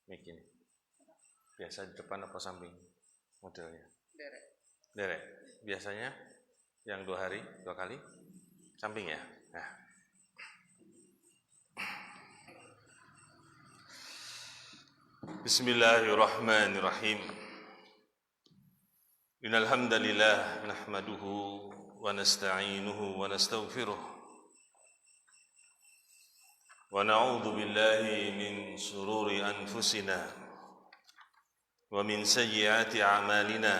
Mic ini. Biasa di depan apa samping modelnya? Derek. Derek. Biasanya yang 2 kali samping ya. Nah. Bismillahirrahmanirrahim. Innal hamdalillah nahmaduhu wa nasta'inuhu wa nastaghfiruh. ونعوذ بالله من شرور أنفسنا ومن سيئات أعمالنا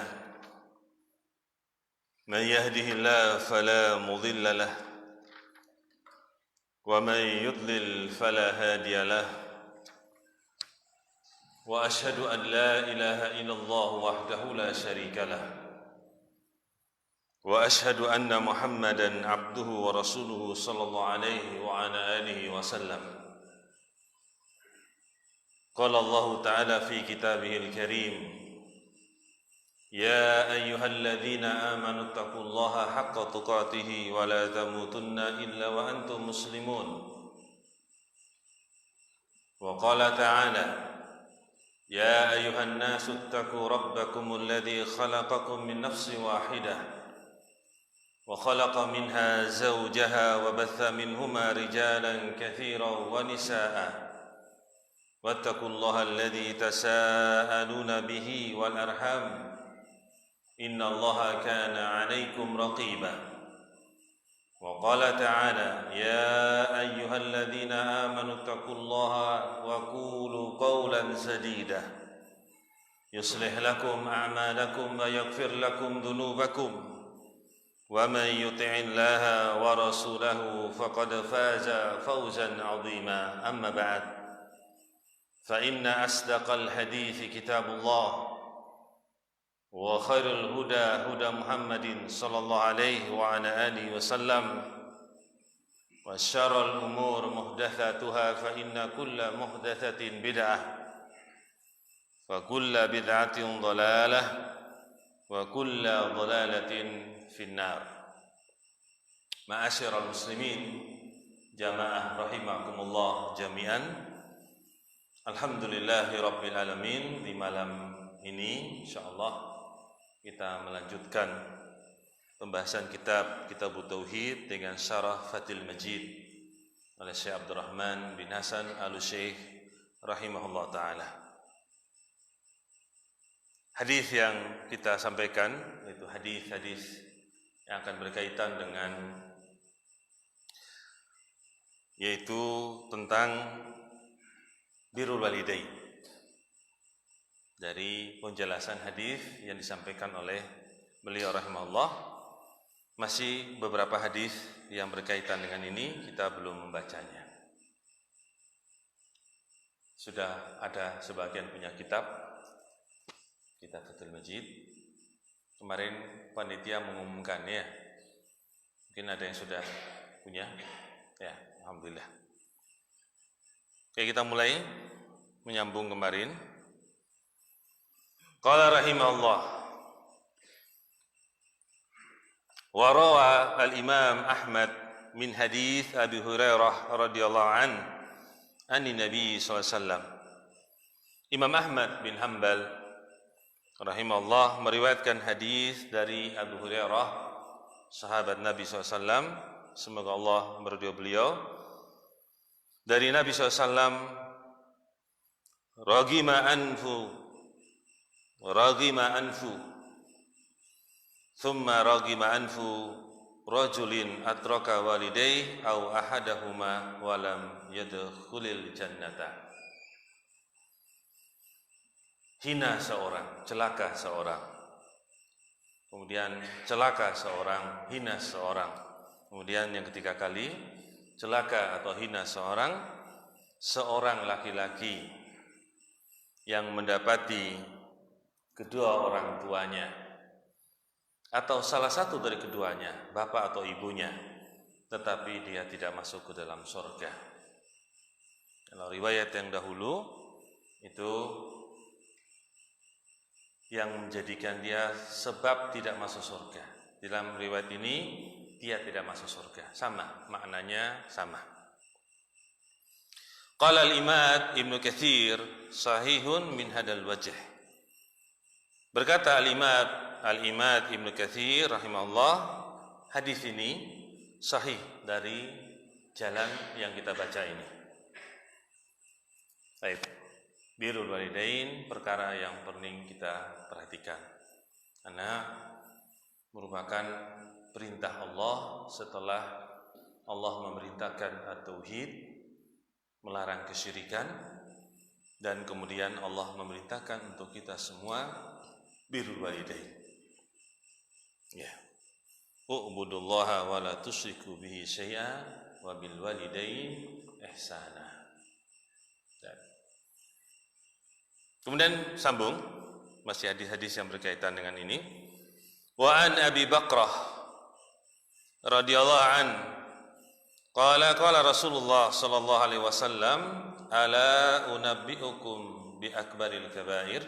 من يهده الله فلا مضل له ومن يضلل فلا هادي له وأشهد أن لا إله إلا الله وحده لا شريك له وأشهد أن محمدًا عبده ورسوله صلى الله عليه وعلى آله وسلم قال الله تعالى في كتابه الكريم يا أيها الذين آمنوا اتقوا الله حق تقاته ولا تموتن إلا وأنتم مسلمون وقال تعالى يا أيها الناس اتقوا ربكم الذي خلقكم من نفس واحدة وخلق منها زوجها وبث منهما رجالا كثيرا ونساء واتقوا الله الذي تساءلون به والأرحام إن الله كان عليكم رقيبا وقال تعالى يا أيها الذين آمنوا اتقوا الله وقولوا قولا سديدا يصلح لكم أعمالكم ويغفر لكم ذنوبكم ومن يطع الله ورسوله فقد فاز فوزا عظيما أما بعد فإن أصدق الحديث كتاب الله وخير الهدى هدى محمد صلى الله عليه وعلى آله وسلم وشر الأمور محدثاتها فإن كل محدثة بدعة وكل بدعة ضلالة وكل ضلالة finnar. Ma'asyiral muslimin jamaah rahimakumullah jami'an. Alhamdulillahi rabbil alamin. Di malam ini insyaallah kita melanjutkan pembahasan kitab Kitabut Tauhid dengan syarah Fathul Majid oleh Syekh Abdurrahman bin Hasan Al-Syekh rahimahullah taala. Hadis yang kita sampaikan yaitu hadis-hadis yang akan berkaitan dengan yaitu tentang birrul walidain. Dari penjelasan hadis yang disampaikan oleh beliau rahimahullah, masih beberapa hadis yang berkaitan dengan ini kita belum membacanya. Sudah ada sebagian punya kitab Fathul Majid. Kemarin panitia mengumumkan ya. Mungkin ada yang sudah punya. Ya, alhamdulillah. Oke, kita mulai menyambung kemarin. Qala rahimahullah. Wa rawa al-Imam Ahmad min hadis Abi Hurairah radhiyallahu an Nabi sallallahu alaihi wasallam. Imam Ahmad bin Hanbal rahimahullah meriwayatkan hadis dari Abu Hurairah, sahabat Nabi SAW, semoga Allah meridhai beliau. Dari Nabi SAW, Ragima anfu, thumma ragima anfu rajulin atraka walidayhi aw ahadahuma walam yadkhulil jannata. Hina seorang, celaka seorang. Kemudian celaka seorang, hina seorang. Kemudian yang ketiga kali, celaka atau hina seorang laki-laki yang mendapati kedua orang tuanya atau salah satu dari keduanya, bapak atau ibunya, tetapi dia tidak masuk ke dalam surga. Kalau riwayat yang dahulu itu yang menjadikan dia sebab tidak masuk surga. Dalam riwayat ini dia tidak masuk surga. Sama, maknanya sama. Qala al-Imad Ibnu Katsir sahihun min hadal wajh. Berkata Al-Imad Ibnu Katsir rahimahullah, hadis ini sahih dari jalan yang kita baca ini. Baik. Birrul walidain, perkara yang penting kita perhatikan. Karena merupakan perintah Allah setelah Allah memerintahkan at-tauhid, melarang kesyirikan, dan kemudian Allah memerintahkan untuk kita semua birrul walidain. Ya. U'budullaha wa la tusyriku bihi syai'a wa bil walidain ihsana. Kemudian sambung, masih hadis-hadis yang berkaitan dengan ini. Wa an Abi Bakrah radhiyallahu an qala Rasulullah sallallahu alaihi wasallam, ala unabbiukum bi akbaril kabair.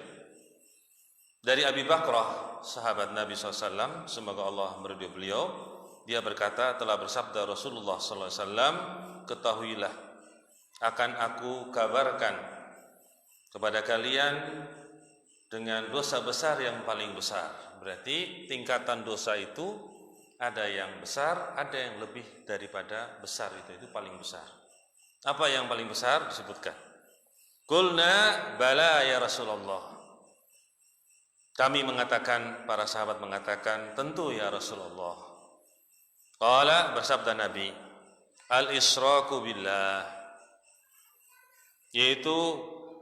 Dari Abi Bakrah, sahabat Nabi SAW, semoga Allah meridhai beliau, dia berkata, telah bersabda Rasulullah SAW, ketahuilah, akan aku kabarkan kepada kalian dengan dosa besar yang paling besar. Berarti tingkatan dosa itu ada yang besar, ada yang lebih daripada besar, itu paling besar. Apa yang paling besar disebutkan? Qulna bala ya Rasulullah. Kami mengatakan, para sahabat mengatakan, tentu ya Rasulullah. Qala, bersabda Nabi, al-israku billah, yaitu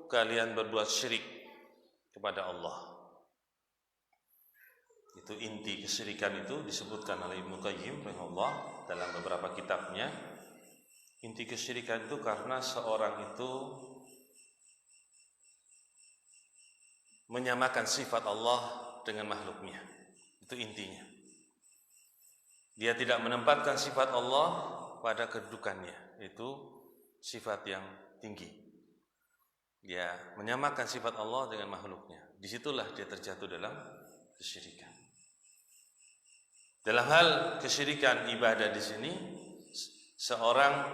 kalian berbuat syirik kepada Allah. Itu inti kesyirikan, itu disebutkan oleh Ibnu Qayyim rahimahullah dalam beberapa kitabnya. Inti kesyirikan itu karena seorang itu menyamakan sifat Allah dengan makhluknya. Itu intinya. Dia tidak menempatkan sifat Allah pada kedudukannya, itu sifat yang tinggi. Dia menyamakan sifat Allah dengan makhluknya. Disitulah dia terjatuh dalam kesyirikan. Dalam hal kesyirikan ibadah di sini, seorang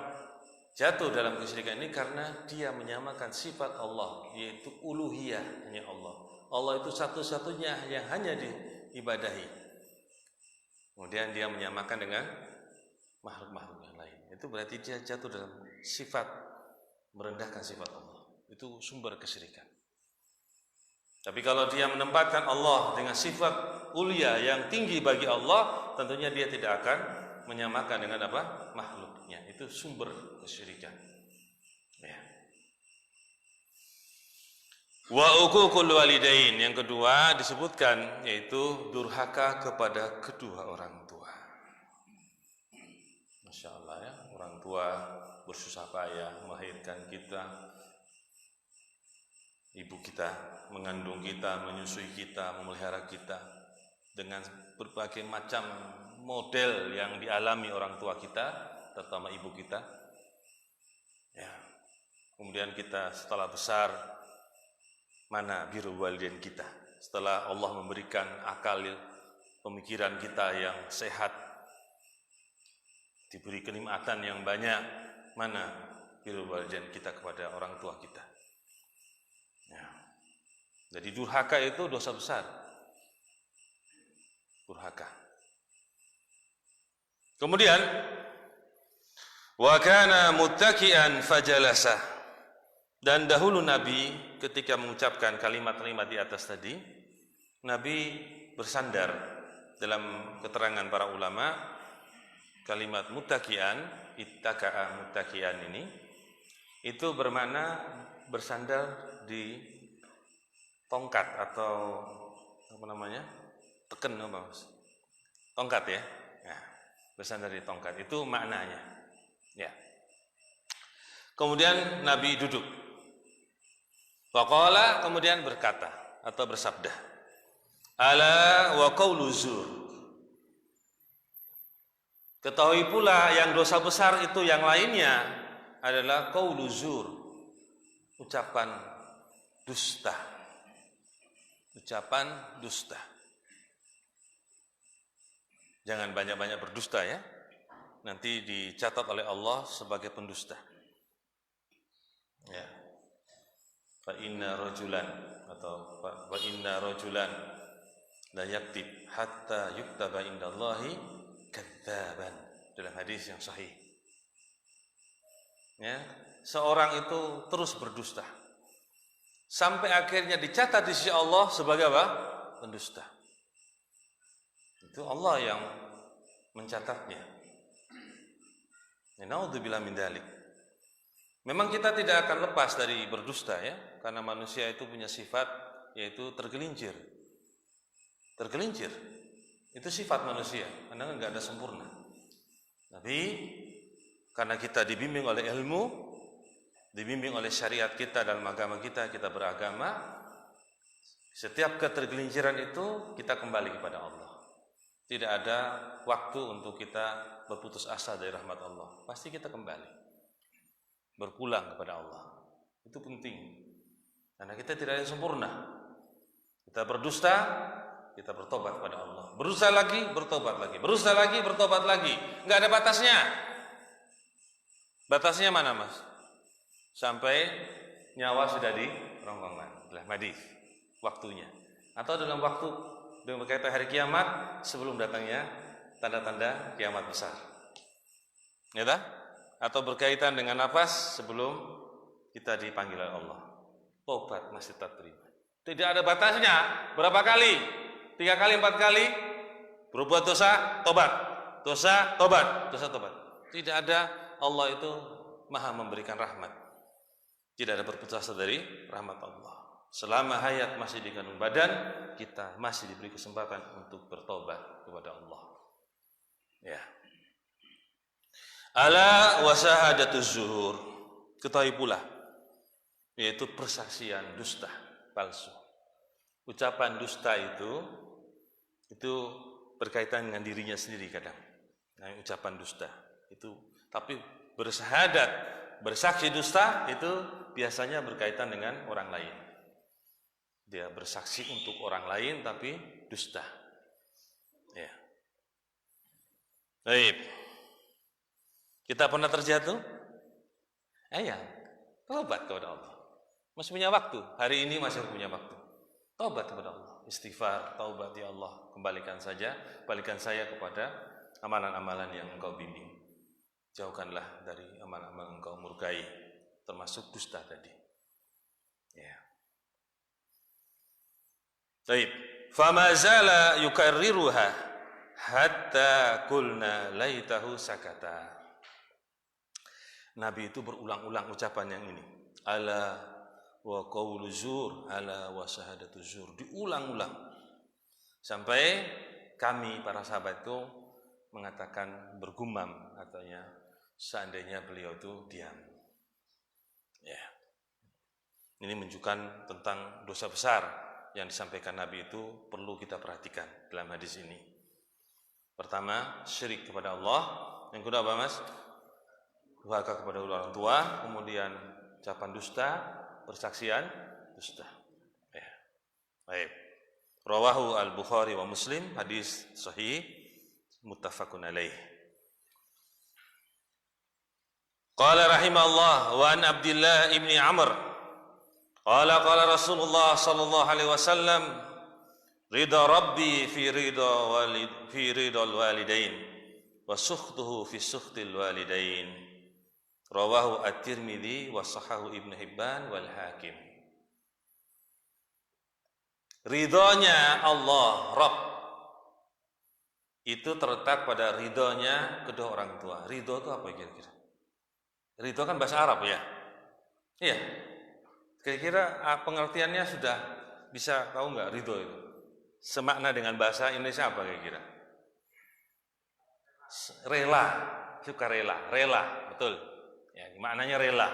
jatuh dalam kesyirikan ini karena dia menyamakan sifat Allah, yaitu uluhiyahnya Allah. Allah itu satu-satunya yang hanya diibadahi. Kemudian dia menyamakan dengan makhluk-makhluk yang lain. Itu berarti dia jatuh dalam sifat merendahkan sifat Allah. Itu sumber kesyirikan. Tapi kalau dia menempatkan Allah dengan sifat ulia yang tinggi bagi Allah, tentunya dia tidak akan menyamakan dengan apa? Makhluknya. Itu sumber kesyirikan. Ya. Wa uququl walidain, yang kedua disebutkan, yaitu durhaka kepada kedua orang tua. Masya Allah ya, orang tua bersusah payah melahirkan kita. Ibu kita mengandung kita, menyusui kita, memelihara kita dengan berbagai macam model yang dialami orang tua kita, terutama ibu kita. Ya. Kemudian kita setelah besar, mana birrul walidain kita? Setelah Allah memberikan akal pemikiran kita yang sehat, diberi kenikmatan yang banyak, mana birrul walidain kita kepada orang tua kita? Ya. Jadi durhaka itu dosa besar. Durhaka. Kemudian wa kana muttaki'an fajalasa. Dan dahulu Nabi ketika mengucapkan kalimat-kalimat di atas tadi, Nabi bersandar. Dalam keterangan para ulama, kalimat muttaki'an, ittaka'a muttaki'an ini, itu bermakna bersandar di tongkat atau apa namanya, teken apa mas? Tongkat ya, nah, bersandar di tongkat, itu maknanya. Ya. Kemudian Nabi duduk. Faqala, kemudian berkata atau bersabda, ala wa qaulu zur. Ketahui pula yang dosa besar itu yang lainnya adalah qaulu zur, ucapan dusta. Ucapan dusta. Jangan banyak-banyak berdusta ya. Nanti dicatat oleh Allah sebagai pendusta. Ya. Fa inna rajulan atau fa inna rajulan la yaktib hatta yuktaba indallahi kadzaban, dalam hadis yang sahih. Ya, seorang itu terus berdusta sampai akhirnya dicatat di sisi Allah sebagai apa? Pendusta. Itu Allah yang mencatatnya. Naudzubillah min dzalik. Memang kita tidak akan lepas dari berdusta ya, karena manusia itu punya sifat yaitu tergelincir. Tergelincir. Itu sifat manusia, karena enggak ada sempurna. Tapi karena kita dibimbing oleh ilmu, dibimbing oleh syariat kita dalam agama kita, kita beragama, setiap ketergelinciran itu kita kembali kepada Allah. Tidak ada waktu untuk kita berputus asa dari rahmat Allah. Pasti kita kembali berpulang kepada Allah. Itu penting. Karena kita tidak ada yang sempurna. Kita berdusta, kita bertobat kepada Allah. Berdusta lagi, bertobat lagi. Berdusta lagi, bertobat lagi. Enggak ada batasnya. Batasnya mana, Mas? Sampai nyawa sudah di ronggongan. Dalam hadis waktunya. Atau dalam waktu dengan berkaitan hari kiamat sebelum datangnya tanda-tanda kiamat besar. Ya tak? Atau berkaitan dengan nafas sebelum kita dipanggil oleh Allah. Tobat masih tak terima. Tidak ada batasnya. Berapa kali? 3 kali, 4 kali? Berbuat dosa, tobat. Dosa, tobat. Dosa, tobat. Tidak ada. Allah itu maha memberikan rahmat. Tidak ada berputus asa dari rahmat Allah. Selama hayat masih di kandung badan, kita masih diberi kesempatan untuk bertobat kepada Allah. Ya. Ala wa syahadatuz zuhur. Ketahui pula, yaitu persaksian dusta palsu. Ucapan dusta itu berkaitan dengan dirinya sendiri kadang. Nah, ucapan dusta itu, tapi bersyahadat, bersaksi dusta itu biasanya berkaitan dengan orang lain. Dia bersaksi untuk orang lain tapi dusta. Ya. Baik. Kita pernah terjatuh? Ya, tobat kepada Allah. Masih punya waktu. Hari ini masih punya waktu. Tobat kepada Allah. Istighfar, taubat ya Allah. Kembalikan saya kepada amalan-amalan yang Engkau bimbing. Jauhkanlah dari amalan-amalan Engkau murkai, termasuk dusta tadi. Ya. Baik, fama zala yukarriruha hatta qulna laitahu sakata. Nabi itu berulang-ulang ucapan yang ini. Ala wa qaulu zur, ala wa syahadatu zur. Diulang-ulang. Sampai kami para sahabat itu mengatakan bergumam, katanya seandainya beliau itu diam. Ya. Ini menunjukkan tentang dosa besar yang disampaikan Nabi itu perlu kita perhatikan dalam hadis ini. Pertama, syirik kepada Allah. Yang kedua apa, Mas? Durhaka kepada orang tua. Kemudian ucapan dusta, persaksian dusta. Ya. Baik. Rawahu al-Bukhari wa Muslim, hadis sahih muttafaqun alaih. Qala rahimahullah wa an Abdullah ibni Amr qala Rasulullah sallallahu alaihi wasallam ridha rabbi fi ridal walidain wa sukhtuhu fi sukhtil walidain. Rawahu at-Tirmidzi wa sahahu Ibnu Hibban wal Hakim. Ridhonya Allah Rabb itu terletak pada ridhonya kedua orang tua. Ridho itu apa kira-kira? Ridho kan bahasa Arab ya? Iya. Kira-kira pengertiannya sudah bisa tahu nggak ridho itu? Semakna dengan bahasa Indonesia apa kira-kira? Rela, sukarela, rela, betul. Ya, maknanya rela.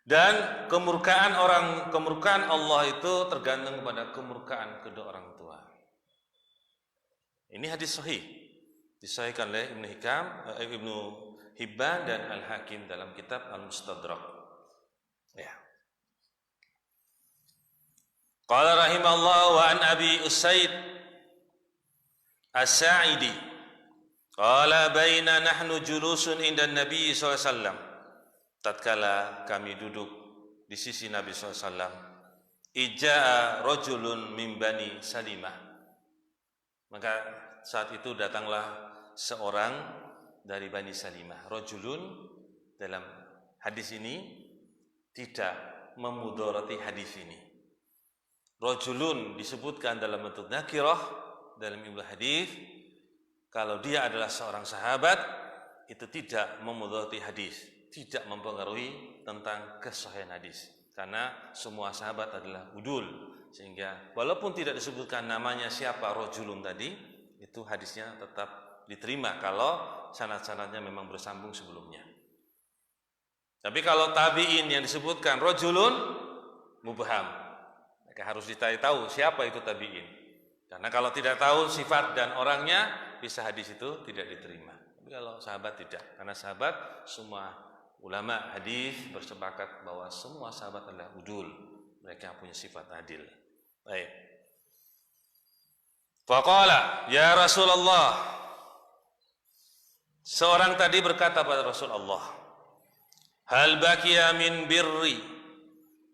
Dan kemurkaan Allah itu tergantung pada kemurkaan kedua orang tua. Ini hadis sahih, disahihkan oleh Ibnu Hibban dan Al-Hakim dalam kitab Al-Mustadrak. Ya. Qala rahimahullah wa an Abi Usaid As-Sa'idi qala baina nahnu julusun inda Nabi sallallahu alaihi wasallam tatkala kami duduk di sisi Nabi SAW, ija'a rajulun min Bani Salimah, maka saat itu datanglah seorang dari Bani Salimah. Rajulun dalam hadis ini tidak memudoroti hadis ini. Rajulun disebutkan dalam bentuk nakirah dalam ilmu hadis. Kalau dia adalah seorang sahabat, itu tidak memudoroti hadis, tidak mempengaruhi tentang kesahihan hadis, karena semua sahabat adalah udul, sehingga walaupun tidak disebutkan namanya siapa rajulun tadi, itu hadisnya tetap diterima kalau sanad-sanadnya memang bersambung sebelumnya. Tapi kalau tabi'in yang disebutkan rajulun mubham, maka harus dicari tahu siapa itu tabi'in, karena kalau tidak tahu sifat dan orangnya, bisa hadis itu tidak diterima. Tapi kalau sahabat tidak, karena sahabat semua ulama hadis bersepakat bahwa semua sahabat adalah udul, mereka punya sifat adil. Baik. Faqala ya Rasulullah, seorang tadi berkata pada Rasulullah, hal baqiya min birri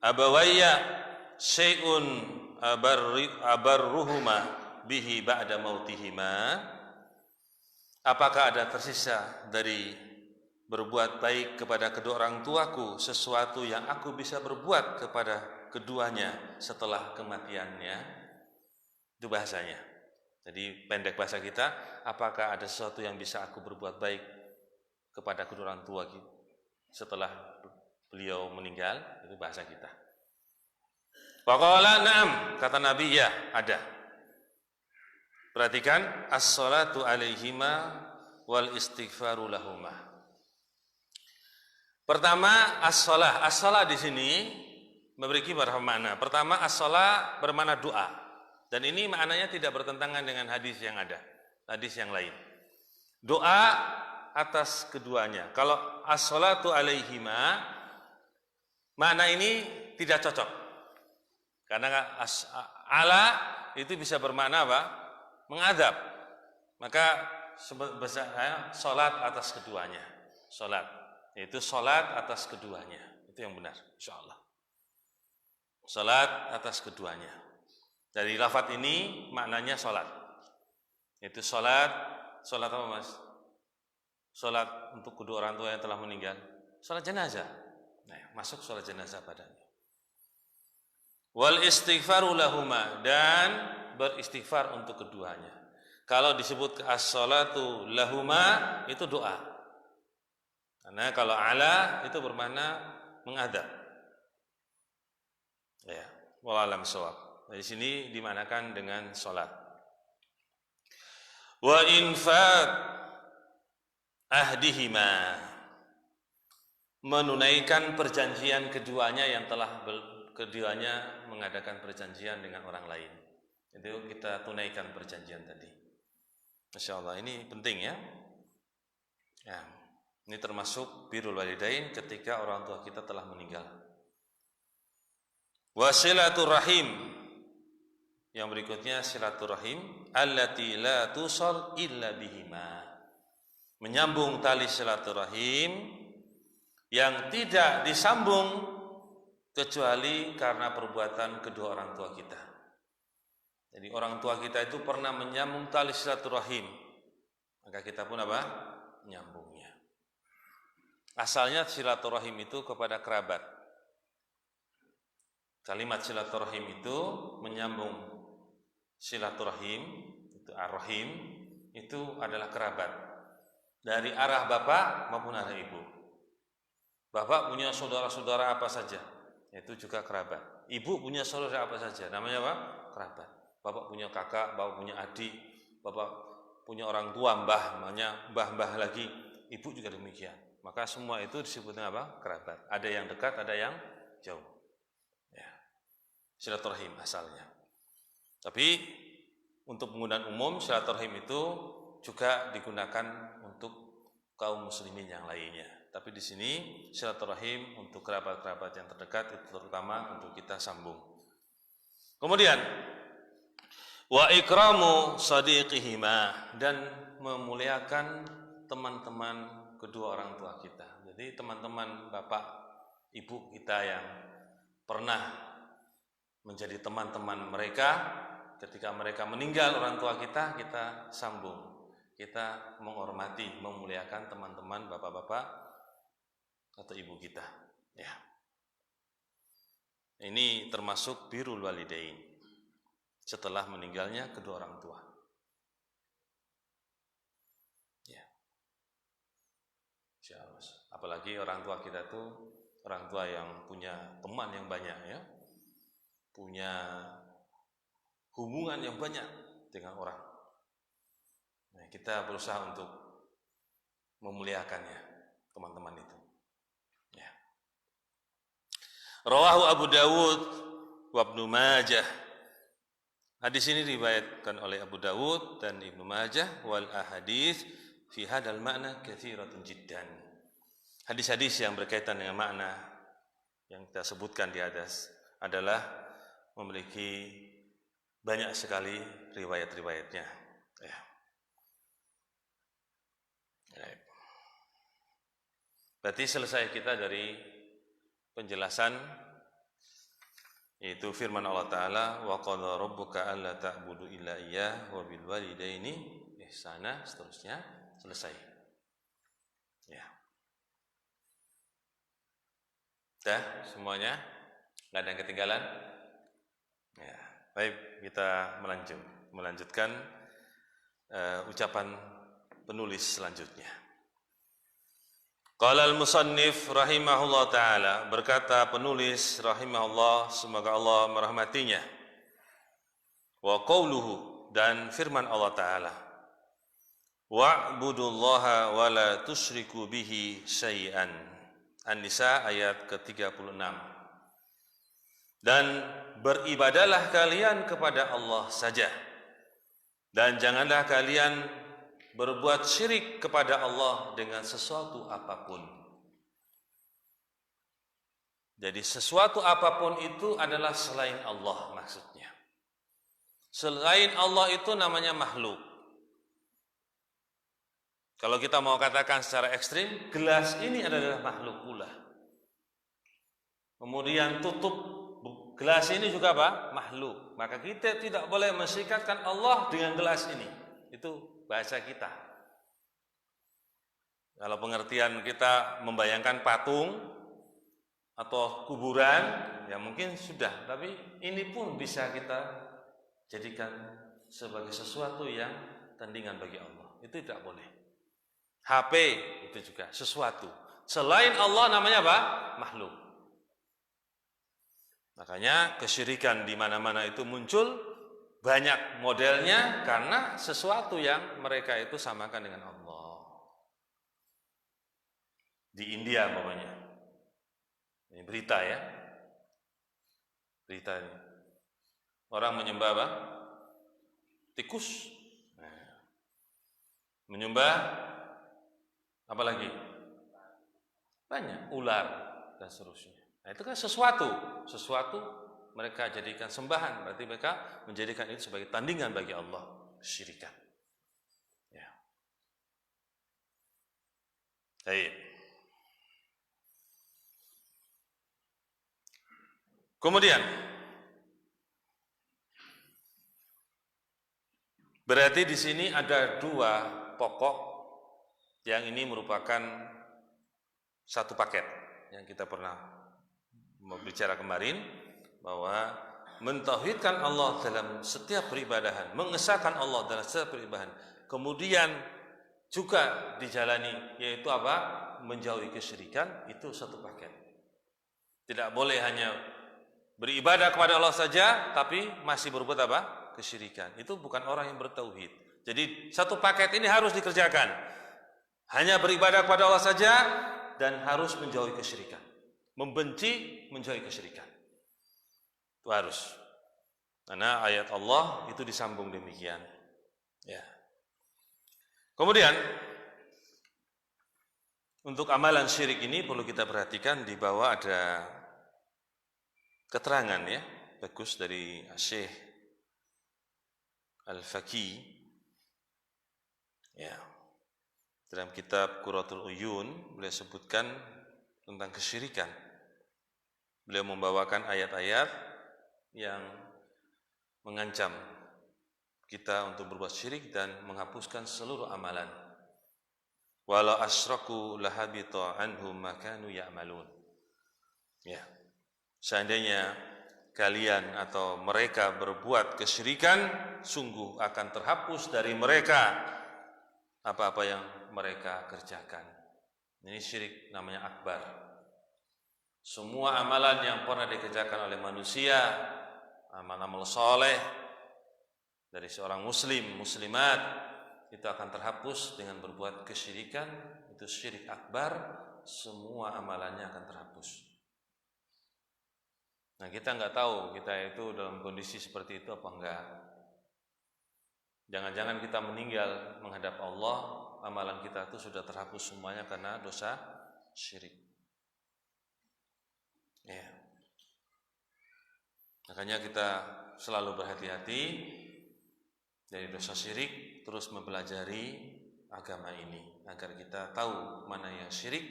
abawayya syai'un abarruhuma bihi ba'da mautihima. Apakah ada tersisa dari berbuat baik kepada kedua orang tuaku sesuatu yang aku bisa berbuat kepada keduanya setelah kematiannya? Itu bahasanya. Jadi pendek bahasa kita, apakah ada sesuatu yang bisa aku berbuat baik kepada kedua orang tua setelah beliau meninggal? Itu bahasa kita. Faqala na'am, kata Nabi, ya ada. Perhatikan, as-salatu alaihima wal istighfaru lahuma. Pertama, as-salah. As-salah di sini memiliki beberapa makna. Pertama, as-salah bermakna doa. Dan ini maknanya tidak bertentangan dengan hadis yang ada, hadis yang lain. Doa atas keduanya. Kalau as-salatu alaihima, makna ini tidak cocok. Karena ala itu bisa bermakna apa? Mengadab. Maka salat atas keduanya. Salat, yaitu salat atas keduanya. Itu yang benar, insyaallah. Salat atas keduanya. Dari lafaz ini maknanya salat. Itu salat apa Mas? Salat untuk kedua orang tua yang telah meninggal. Salat jenazah. Nah, masuk salat jenazah padanya. Wal istighfaru lahuma, dan beristighfar untuk keduanya. Kalau disebut as-salatu lahuma itu doa. Karena kalau ala itu bermakna mengadab. Ya, wallahu a'lam shawab. Di sini dimanakan dengan salat. Wa infaq ahdihima, menunaikan perjanjian keduanya yang telah keduanya mengadakan perjanjian dengan orang lain. Itu kita tunaikan perjanjian tadi. Masya Allah, ini penting ya. Ya, ini termasuk birrul walidain ketika orang tua kita telah meninggal. Wasilaturrahim, yang berikutnya silaturahim allati la tusal illa bihima, menyambung tali silaturahim yang tidak disambung kecuali karena perbuatan kedua orang tua kita. Jadi orang tua kita itu pernah menyambung tali silaturahim, maka kita pun apa? Menyambungnya. Asalnya silaturahim itu kepada kerabat. Kalimat silaturahim itu menyambung silaturahim, itu ar-rahim, itu adalah kerabat. Dari arah bapak maupun arah ibu. Bapak punya saudara-saudara apa saja, itu juga kerabat. Ibu punya saudara apa saja, namanya apa? Kerabat. Bapak punya kakak, bapak punya adik, bapak punya orang tua, mbah, namanya mbah-mbah lagi, ibu juga demikian. Maka semua itu disebutnya apa? Kerabat. Ada yang dekat, ada yang jauh. Ya. Silaturahim asalnya. Tapi untuk penggunaan umum silaturahim itu juga digunakan untuk kaum muslimin yang lainnya. Tapi di sini silaturahim untuk kerabat-kerabat yang terdekat itu terutama untuk kita sambung. Kemudian wa ikramu sadiqihima, dan memuliakan teman-teman kedua orang tua kita. Jadi Jadi teman-teman bapak ibu kita yang pernah menjadi teman-teman mereka, ketika mereka meninggal orang tua kita, kita sambung, kita menghormati, memuliakan teman-teman bapak-bapak atau ibu kita. Ya. Ini termasuk birrul walidain setelah meninggalnya kedua orang tua. Ya. Apalagi orang tua kita tuh orang tua yang punya teman yang banyak, ya, punya hubungan yang banyak dengan orang. Nah, kita berusaha untuk memuliakannya, teman-teman itu. Ya. Rawahu Abu Dawud wa Ibnu Majah. Hadis ini diriwayatkan oleh Abu Dawud dan Ibnu Majah, wal ahadits fi hadzal ma'na katsiratun jiddan. Hadis-hadis yang berkaitan dengan makna yang kita sebutkan di atas adalah memiliki banyak sekali riwayat-riwayatnya. Ya. Berarti selesai kita dari penjelasan yaitu firman Allah Ta'ala, wa qadha rabbuka alla ta'budu illa iyyah wa bil walidaini ihsana, seterusnya selesai. Ya. Dah semuanya? Enggak ada yang ketinggalan? Ya. Baik, kita melanjutkan ucapan penulis selanjutnya. Qala al-musannif rahimahullah ta'ala, berkata penulis rahimahullah, semoga Allah merahmatinya. Wa qawluhu, dan firman Allah Ta'ala, wa'budullaha wa la tusyriku bihi syai'an. An-Nisa ayat ke-36. Dan beribadalah kalian kepada Allah saja, dan janganlah kalian berbuat syirik kepada Allah dengan sesuatu apapun. Jadi sesuatu apapun itu adalah selain Allah maksudnya. Selain Allah itu namanya makhluk. Kalau kita mau katakan secara ekstrim, gelas ini adalah makhluk pula. Kemudian tutup gelas ini juga apa? Makhluk. Maka kita tidak boleh mensyirikkan Allah dengan gelas ini. Itu bahasa kita. Kalau pengertian kita membayangkan patung atau kuburan, ya mungkin sudah. Tapi ini pun bisa kita jadikan sebagai sesuatu yang tandingan bagi Allah. Itu tidak boleh. HP itu juga sesuatu. Selain Allah namanya apa? Makhluk. Makanya kesyirikan di mana-mana itu muncul, banyak modelnya karena sesuatu yang mereka itu samakan dengan Allah. Di India umpamanya. Ini berita ya. Berita ini. Orang menyembah apa? Tikus. Nah. Menyembah apa lagi? Banyak, ular dan seterusnya. Nah, itu kan sesuatu mereka jadikan sembahan, berarti mereka menjadikan itu sebagai tandingan bagi Allah, kesyirikan. Ya. Baik. Kemudian berarti di sini ada dua pokok yang ini merupakan satu paket yang kita pernah berbicara kemarin, bahwa mentauhidkan Allah dalam setiap peribadahan, mengesahkan Allah dalam setiap peribadahan, kemudian juga dijalani, yaitu apa? Menjauhi kesyirikan, itu satu paket. Tidak boleh hanya beribadah kepada Allah saja tapi masih berbuat apa? Kesyirikan. Itu bukan orang yang bertauhid. Jadi satu paket ini harus dikerjakan. Hanya beribadah kepada Allah saja dan harus menjauhi kesyirikan. Membenci, menjauhi kesyirikan. Itu harus. Karena ayat Allah itu disambung demikian. Ya. Kemudian untuk amalan syirik ini perlu kita perhatikan, di bawah ada keterangan ya, bagus dari Syekh Al-Faqih. Ya. Dalam kitab Qurratul Uyun, beliau sebutkan tentang kesyirikan. Beliau membawakan ayat-ayat yang mengancam kita untuk berbuat syirik dan menghapuskan seluruh amalan. Walau asyraku lahabita anhum ma kanu ya'malun. Ya. Seandainya kalian atau mereka berbuat kesyirikan, sungguh akan terhapus dari mereka apa-apa yang mereka kerjakan. Ini syirik namanya akbar. Semua amalan yang pernah dikerjakan oleh manusia, amal-amal soleh dari seorang muslim, muslimat, itu akan terhapus dengan berbuat kesyirikan. Itu syirik akbar, semua amalannya akan terhapus. Nah, kita nggak tahu kita itu dalam kondisi seperti itu apa enggak. Jangan-jangan kita meninggal menghadap Allah, amalan kita itu sudah terhapus semuanya karena dosa syirik. Ya. Makanya kita selalu berhati-hati dari dosa syirik, terus mempelajari agama ini agar kita tahu mana yang syirik,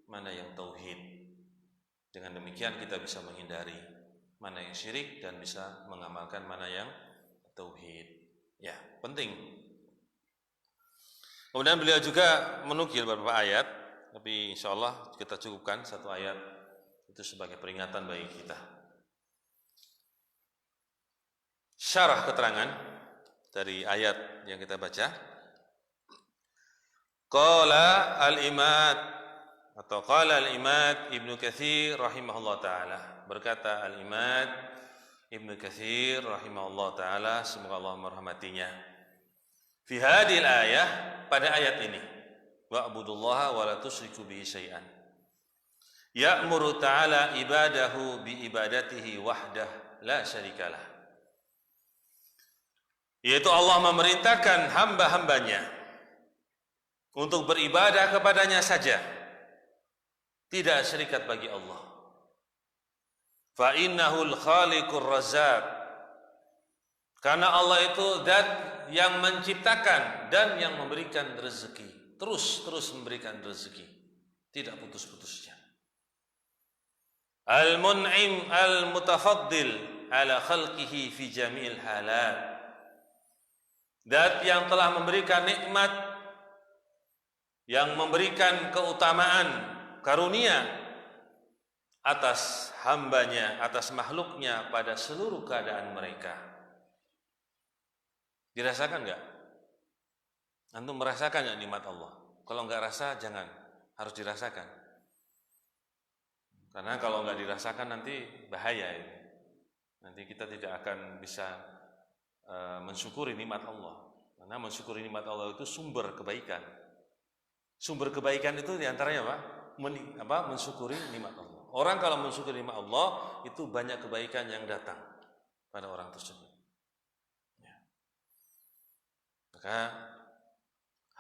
mana yang tauhid. Dengan demikian kita bisa menghindari mana yang syirik dan bisa mengamalkan mana yang tauhid. Ya, penting. Kemudian beliau juga menukil beberapa ayat, tapi insyaallah kita cukupkan satu ayat itu sebagai peringatan bagi kita. Syarah keterangan dari ayat yang kita baca. Qala al-Imad atau qala al-Imad Ibnu Katsir rahimahullah taala. Berkata al-Imad Ibnu Katsir rahimahullah taala, semoga Allah merahmatinya. Fi hadhil ayah, pada ayat ini, wa'budullaha wa la tusyriku bihi syai'an. Ya'muru ta'ala ibadahu bi ibadatihi wahdah la syarikalah. Yaitu Allah memerintahkan hamba-hambanya untuk beribadah kepadanya saja, tidak syirikat bagi Allah. Fa innahul khaliqur razzaq, karena Allah itu zat yang menciptakan dan yang memberikan rezeki, terus memberikan rezeki, tidak putus-putusnya. Al-mun'im al-mutafaddil ala khalqihi fi jami'il halat, zat yang telah memberikan nikmat, yang memberikan keutamaan, karunia atas hambanya, atas makhluknya pada seluruh keadaan mereka. Dirasakan enggak? Antum merasakan enggak nikmat Allah? Kalau enggak rasa, jangan, harus dirasakan. Karena kalau enggak dirasakan nanti bahaya ini. Nanti kita tidak akan bisa mensyukuri nikmat Allah. Karena mensyukuri nikmat Allah itu sumber kebaikan. Sumber kebaikan itu diantaranya apa? Mensyukuri nikmat Allah. Orang kalau mensyukuri nikmat Allah, itu banyak kebaikan yang datang pada orang tersebut. Ya. Maka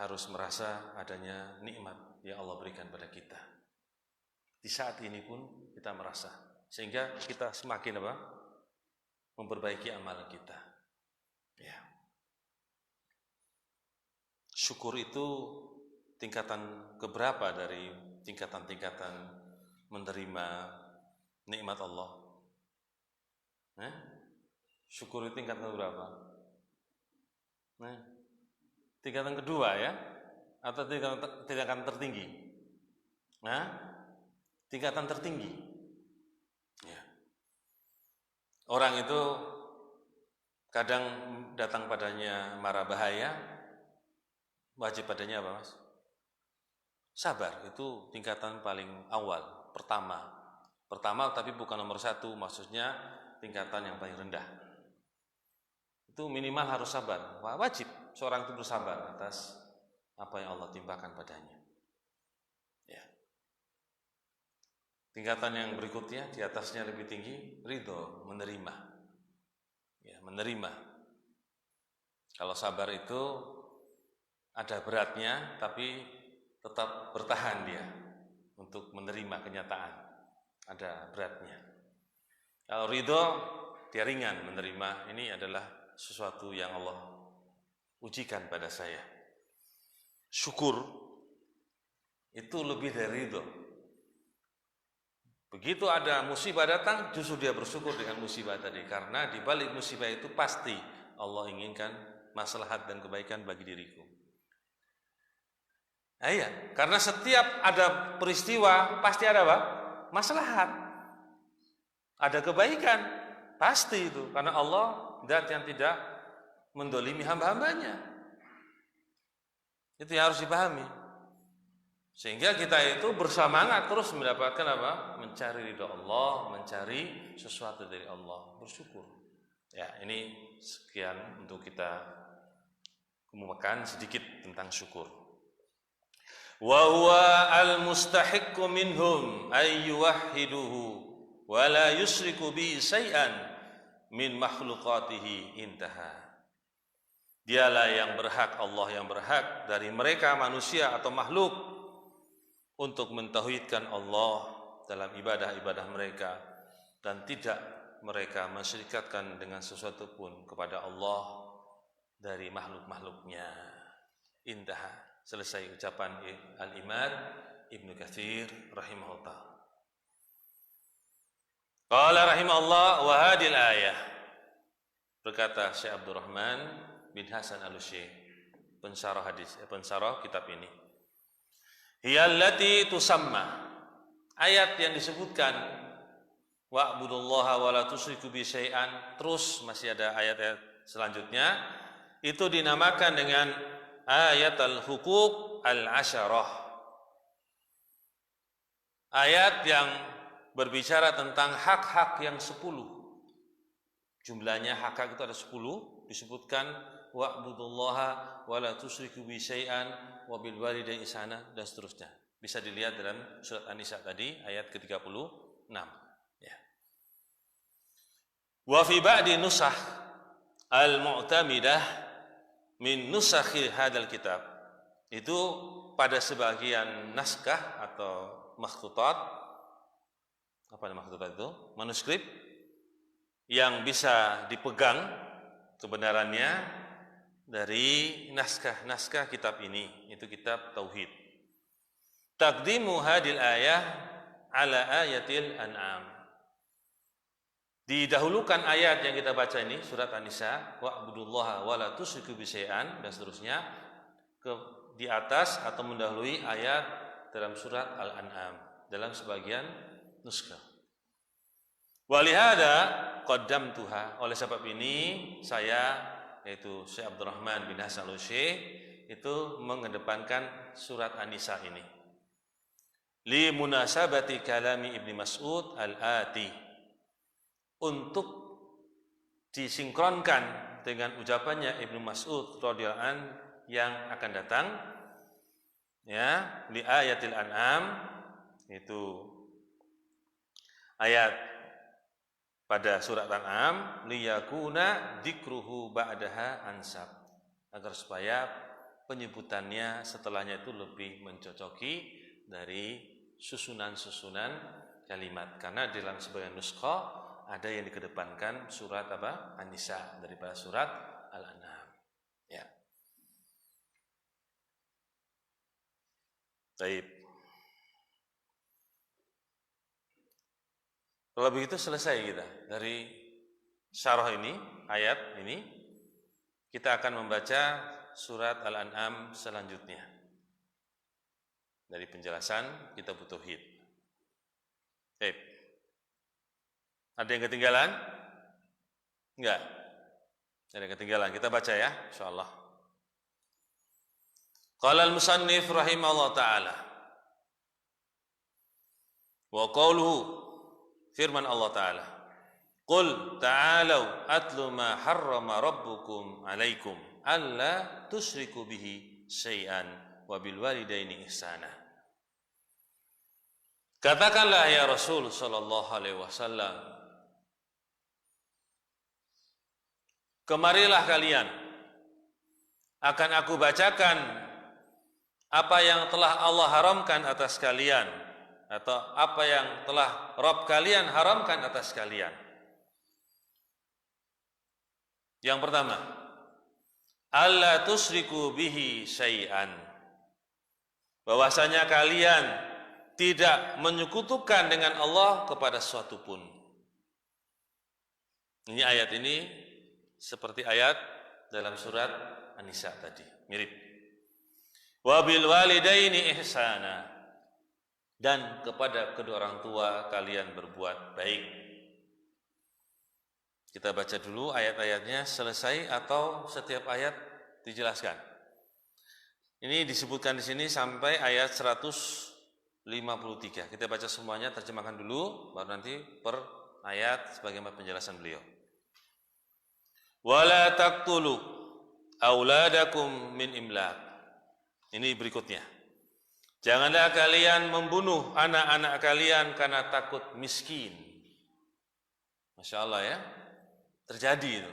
harus merasa adanya nikmat yang Allah berikan pada kita. Di saat ini pun kita merasa, sehingga kita semakin apa? Memperbaiki amalan kita. Ya. Syukur itu tingkatan keberapa dari tingkatan-tingkatan menerima nikmat Allah? Syukur itu tingkatan berapa? Tingkatan kedua ya? Atau tingkatan tertinggi? Tingkatan tertinggi. Ya. Orang itu kadang datang padanya mara bahaya, wajib padanya apa, Mas? Sabar, itu tingkatan paling awal, pertama tapi bukan nomor satu, maksudnya tingkatan yang paling rendah. Itu minimal harus sabar, wajib seorang itu bersabar atas apa yang Allah timpakan padanya. Ya. Tingkatan yang berikutnya, di atasnya lebih tinggi, ridho, menerima. Ya, menerima. Kalau sabar itu ada beratnya, tapi tetap bertahan dia untuk menerima kenyataan. Ada beratnya. Kalau ridho, dia ringan menerima. Ini adalah sesuatu yang Allah ujikan pada saya. Syukur Itu lebih dari ridho. Begitu ada musibah datang, justru dia bersyukur dengan musibah tadi, karena di balik musibah itu pasti Allah inginkan maslahat dan kebaikan bagi diriku. Iya, karena setiap ada peristiwa pasti ada apa? Maslahat. Ada kebaikan, pasti itu, karena Allah zat yang tidak mendolimi hamba-hambanya. Itu yang harus dipahami. Sehingga kita itu bersemangat terus mendapatkan apa? Mencari ridha Allah, mencari sesuatu dari Allah, bersyukur. Ya, ini sekian untuk kita kemukakan sedikit tentang syukur. Wa huwa al-mustahiqqu minhum ay yuwahhiduhu wa la yusyriku bi syai'an min makhluqatihi intaha. Dialah yang berhak, Allah yang berhak dari mereka manusia atau makhluk untuk mentauhidkan Allah dalam ibadah-ibadah mereka dan tidak mereka mensyirikatkan dengan sesuatu pun kepada Allah dari makhluk-makhluknya. Indah. Selesai ucapan Al-Imam Ibnu Katsir rahimahullah. Qala rahimahullah wa hadil ayah. Berkata Syekh Abdurrahman bin Hasan Al-Syekh, pensarah hadis, pensarah kitab ini. Hiyallati tusamma, ayat yang disebutkan wa'budullaha wa la tusyriku bi syai'an, terus masih ada ayat-ayat selanjutnya, itu dinamakan dengan ayat al-huquq al-asyarah, ayat yang berbicara tentang hak-hak yang 10. Jumlahnya hak-hak itu ada 10, disebutkan wa'budullaha wa la tusyriku bi syai'an wa bil walidayni ihsana dan seterusnya. Bisa dilihat dalam surat An-Nisa tadi ayat ke-36. Ya. Wa fi ba'di nusakh al-mu'tamidah min nusakhi hadzal kitab. Itu pada sebagian naskah atau makhtutat. Apa nama makhtutat itu? Manuskrip yang bisa dipegang kebenarannya dari naskah-naskah kitab ini, itu kitab tauhid. Taqdimu hadil ayah ala ayatil an'am. Didahulukan ayat yang kita baca ini surat An-Nisa, wa'budullaha wa la tusyriku bi syai'an dan seterusnya di atas atau mendahului ayat dalam surat Al-An'am dalam sebagian nuskah. Walihada qaddamtuha, oleh sebab ini saya, yaitu Syekh Abdurrahman bin Hasan Al-Syekh, itu mengedepankan surat An-Nisa ini li munasabati kalami Ibnu Mas'ud al-ati, untuk disinkronkan dengan ucapannya Ibnu Mas'ud radhiyallahu anhu yang akan datang, ya, li ayatil an'am, itu ayat pada surat Al-An'am, liyakuna dzikruhu ba'daha ansab, agar supaya penyebutannya setelahnya itu lebih mencocoki dari susunan-susunan kalimat, karena dalam sebagian nuskha ada yang dikedepankan surat apa? An-Nisa daripada surat Al-An'am. Ya. Baik. Kalau begitu selesai kita dari syarah ini, ayat ini, kita akan membaca surat Al-An'am selanjutnya. Dari penjelasan kitab tauhid. Baik. Ada yang ketinggalan? Enggak. Ada yang ketinggalan. Kita baca ya, insyaallah. Qala al-musannif rahimahullah ta'ala. Wa qawluhu, firman Allah Ta'ala, qul ta'alau atlu ma harrama rabbukum alaikum alla tusyriku bihi syai'an wa bil walidaini ihsana. Katakanlah ya Rasul sallallahu alaihi wasallam, kemarilah kalian, akan aku bacakan apa yang telah Allah haramkan atas kalian, atau apa yang telah Rabb kalian haramkan atas kalian. Yang pertama, alla tusyriku bihi syai'an, bahwasanya kalian tidak menyekutukan dengan Allah kepada sesuatu pun. Ini ayat ini seperti ayat dalam surat An-Nisa tadi, mirip. Wa bil walidaini ihsana, dan kepada kedua orang tua kalian berbuat baik. Kita baca dulu ayat-ayatnya selesai atau setiap ayat dijelaskan. Ini disebutkan di sini sampai ayat 153. Kita baca semuanya, terjemahkan dulu, baru nanti per ayat sebagaimana penjelasan beliau. Wala taqtulu auladakum min imlaq. Ini berikutnya. Janganlah kalian membunuh anak-anak kalian karena takut miskin. Masya Allah ya. Terjadi itu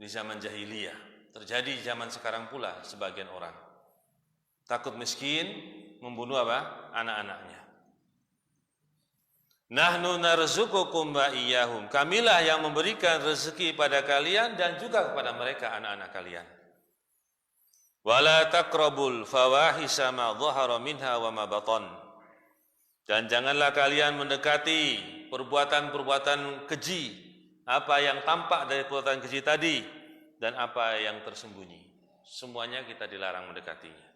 di zaman jahiliyah. Terjadi di zaman sekarang pula sebagian orang. Takut miskin, membunuh apa? Anak-anaknya. Nahnu narzuqukum wa iyyahum. Kamilah yang memberikan rezeki pada kalian dan juga kepada mereka anak-anak kalian. Wala taqrabul fawahisha ma dhahara minha wa ma batan. Dan janganlah kalian mendekati perbuatan-perbuatan keji, apa yang tampak dari perbuatan keji tadi dan apa yang tersembunyi. Semuanya kita dilarang mendekatinya.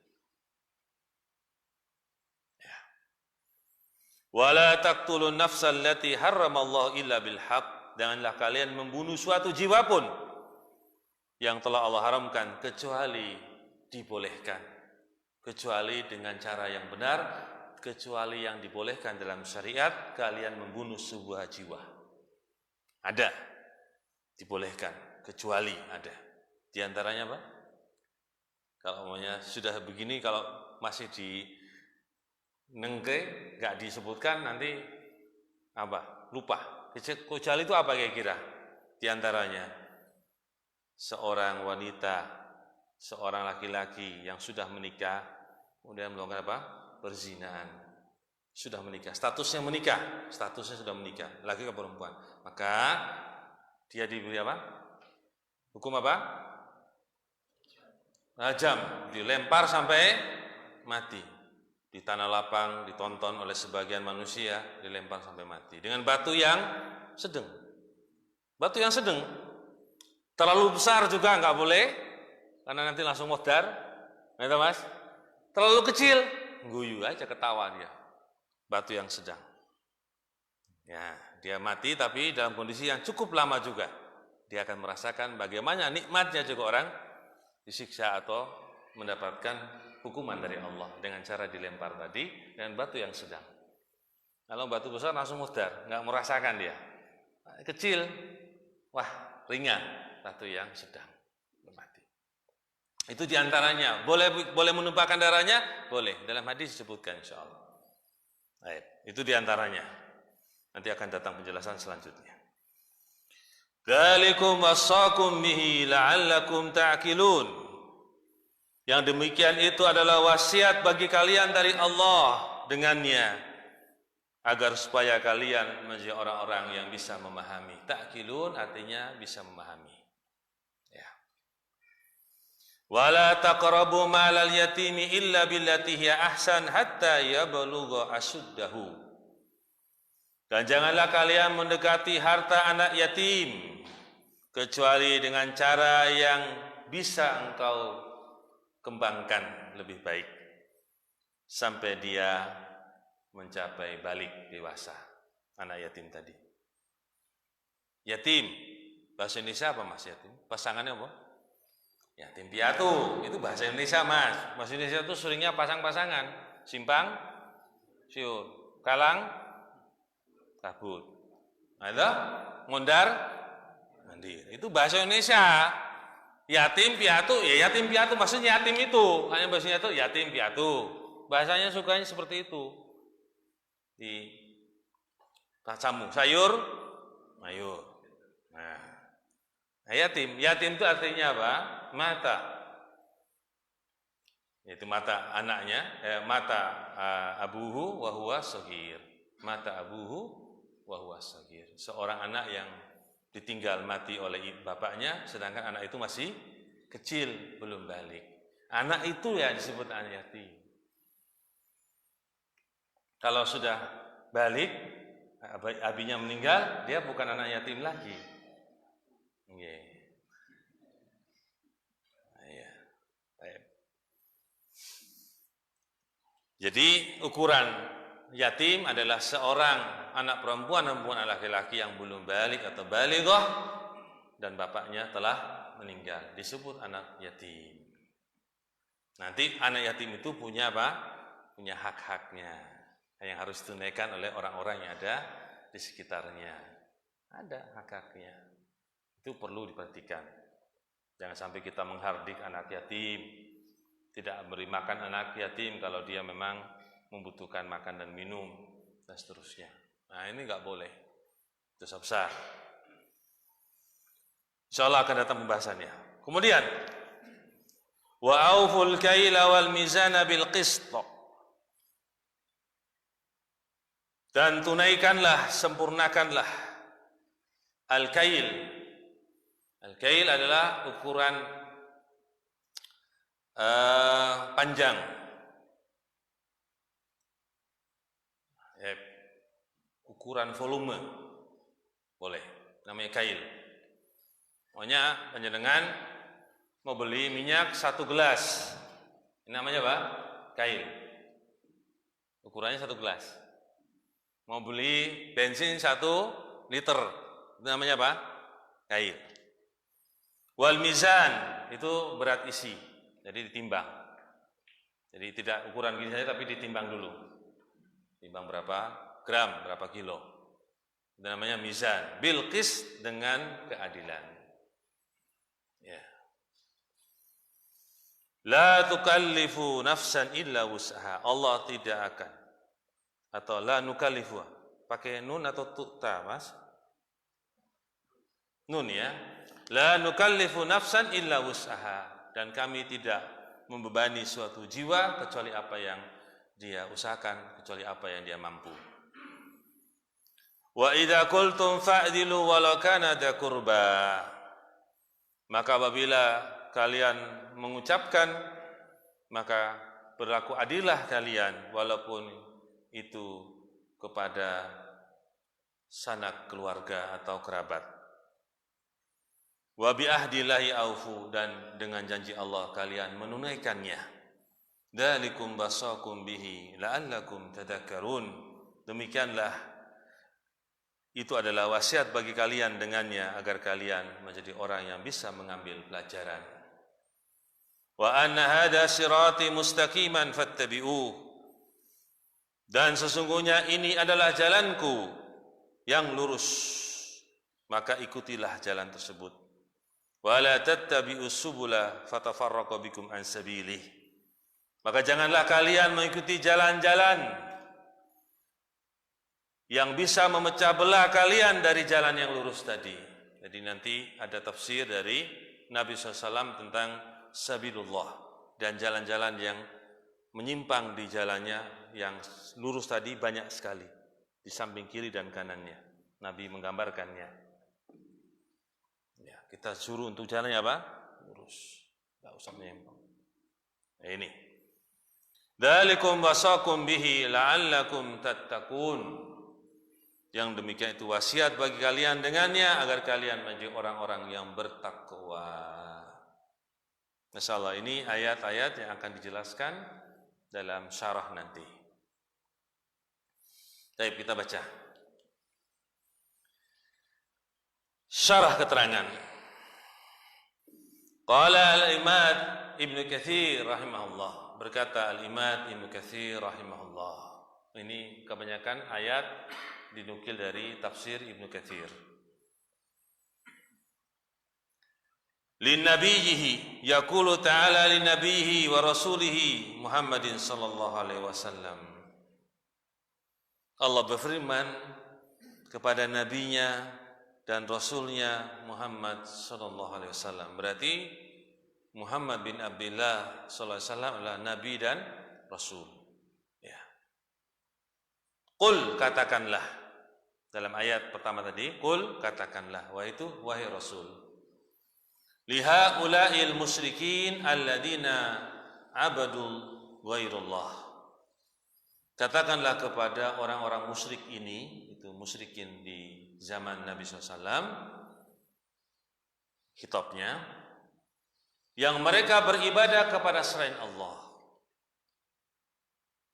Wala taqtulun nafsal lati harramallahu illa bil haqq. Janganlah kalian membunuh suatu jiwa pun yang telah Allah haramkan kecuali dibolehkan, kecuali dengan cara yang benar, kecuali yang dibolehkan dalam syariat. Kalian membunuh sebuah jiwa ada, dibolehkan, kecuali ada. Di antaranya apa? Kalau maunya sudah begini, kalau masih di nengke, nggak disebutkan nanti apa? Lupa. Kecuali itu apa kira-kira? Di antaranya seorang wanita, seorang laki-laki yang sudah menikah, kemudian melakukan apa? Perzinahan. Sudah menikah, statusnya menikah, statusnya sudah menikah, laki ke perempuan. Maka dia diberi apa? Hukum apa? Rajam, dilempar sampai mati. Di tanah lapang, ditonton oleh sebagian manusia, dilempar sampai mati. Dengan batu yang sedang. Batu yang sedang. Terlalu besar juga nggak boleh, karena nanti langsung modar. Ngerti mas? Terlalu kecil, guyu aja, ketawa dia. Batu yang sedang. Ya, dia mati tapi dalam kondisi yang cukup lama juga. Dia akan merasakan bagaimana nikmatnya juga orang disiksa atau mendapatkan hukuman dari Allah dengan cara dilempar tadi dengan batu yang sedang. Kalau batu besar langsung mudar, nggak merasakan dia. Kecil, wah ringan, batu yang sedang mati. Itu diantaranya. Boleh menumpahkan darahnya, boleh. Dalam hadis disebutkan, insya Allah. Baik, itu diantaranya. Nanti akan datang penjelasan selanjutnya. Dzalikum wassakum bihi la'allakum ta'qilun. Yang demikian itu adalah wasiat bagi kalian dari Allah dengannya, agar supaya kalian menjadi orang-orang yang bisa memahami. Ta'qilun artinya bisa memahami. Ya. Wala taqrabu malal yatimi illa billati hiya ahsan hatta yablugha ashuddahu. Dan janganlah kalian mendekati harta anak yatim kecuali dengan cara yang bisa engkau kembangkan lebih baik sampai dia mencapai balik dewasa. Anak yatim tadi. Yatim, bahasa Indonesia apa mas yatim? Pasangannya apa? Yatim piatu, itu bahasa Indonesia mas. Bahasa Indonesia itu seringnya pasang-pasangan. Simpang, siur, kalang, kabut. Ada, ngondar, mandir. Itu bahasa Indonesia. Yatim piatu, ya yatim piatu maksudnya yatim itu, hanya bahasanya itu yatim piatu. Bahasanya sukanya seperti itu. Di kacamu, sayur, mayur. Nah, yatim itu artinya apa? Mata. Itu mata anaknya, mata abuhu wa huwa shaghir. Mata abuhu wa huwa shaghir. Seorang anak yang ditinggal mati oleh bapaknya, sedangkan anak itu masih kecil, belum balik. Anak itu yang disebut anak yatim. Kalau sudah balik, abinya meninggal, dia bukan anak yatim lagi. Iya. Iya. Baik. Jadi ukuran yatim adalah seorang anak perempuan maupun anak laki-laki yang belum balik atau balighah dan bapaknya telah meninggal, disebut anak yatim. Nanti anak yatim itu punya apa? Punya hak-haknya yang harus ditunaikan oleh orang-orang yang ada di sekitarnya. Ada hak-haknya. Itu perlu diperhatikan. Jangan sampai kita menghardik anak yatim, tidak beri makan anak yatim kalau dia memang membutuhkan makan dan minum dan seterusnya. Nah, ini enggak boleh. Dosa besar. Insyaallah akan datang pembahasannya. Kemudian wa auful kaila wal mizana bil qist. Dan tunaikanlah, sempurnakanlah al-kail. Al-kail adalah ukuran panjang. Ukuran volume. Boleh, namanya kail. Pokoknya panjenengan mau beli minyak 1 gelas. Ini namanya apa? Kail. Ukurannya 1 gelas. Mau beli bensin 1 liter, itu namanya apa? Kail. Wal mizan, itu berat isi, jadi ditimbang. Jadi tidak ukuran gini saja, tapi ditimbang dulu. Timbang berapa gram, berapa kilo. Itu namanya mizan. Bil qist, dengan keadilan. Ya. La tukallifu nafsan illa wus'aha. Allah tidak akan, atau la nukallifu, pakai nun atau ta, Mas? Nun ya. La nukallifu nafsan illa wus'aha, dan kami tidak membebani suatu jiwa kecuali apa yang dia usahakan, kecuali apa yang dia mampu. Wa idza qultum fa'dilu walau kana dza qurba. Maka apabila kalian mengucapkan, maka berlaku adillah kalian walaupun itu kepada sanak keluarga atau kerabat. Wa bi ahdillahi aufu, dan dengan janji Allah kalian menunaikannya. Dzalikum basakum bihi la'allakum tadhakkarun. Demikianlah, itu adalah wasiat bagi kalian dengannya agar kalian menjadi orang yang bisa mengambil pelajaran. Wa anna hadza sirati mustaqiman fattabi'uh. Dan sesungguhnya ini adalah jalanku yang lurus, maka ikutilah jalan tersebut. Wala tattabi'us subula fatafarraqu bikum an sabilih. Maka janganlah kalian mengikuti jalan-jalan yang bisa memecah belah kalian dari jalan yang lurus tadi. Jadi nanti ada tafsir dari Nabi SAW tentang sabilullah dan jalan-jalan yang menyimpang di jalannya yang lurus tadi banyak sekali, di samping kiri dan kanannya. Nabi menggambarkannya. Ya, kita suruh untuk jalannya apa? Lurus, tidak usah menyimpang. Nah, ini. Dzalikum wasakum bihi la'allakum tattaqun. Yang demikian itu wasiat bagi kalian dengannya agar kalian menjadi orang-orang yang bertakwa. Insyaallah ini ayat-ayat yang akan dijelaskan dalam syarah nanti. Baik, kita baca. Syarah keterangan. Qala al-Imad Ibnu Katsir rahimahullah. Berkata al-Imad Ibnu Katsir rahimahullah. Ini kebanyakan ayat dinukil dari tafsir Ibnu Katsir. Linnabiyhi yaqulu ta'ala linnabiyhi wa rasulihi Muhammadin sallallahu alaihi wasallam. Allah berfirman kepada nabinya dan rasulnya Muhammad sallallahu alaihi wasallam. Berarti Muhammad bin Abdullah sallallahu alaihi wasallam adalah nabi dan rasul. Ya. Qul, katakanlah. Dalam ayat pertama tadi, qul, katakanlah, wahai rasul. Liha ula'il musyrikin alladina abadul ghairullah. katakanlah kepada orang-orang musyrik ini, itu musyrikin di zaman Nabi SAW, khitabnya, yang mereka beribadah kepada selain Allah.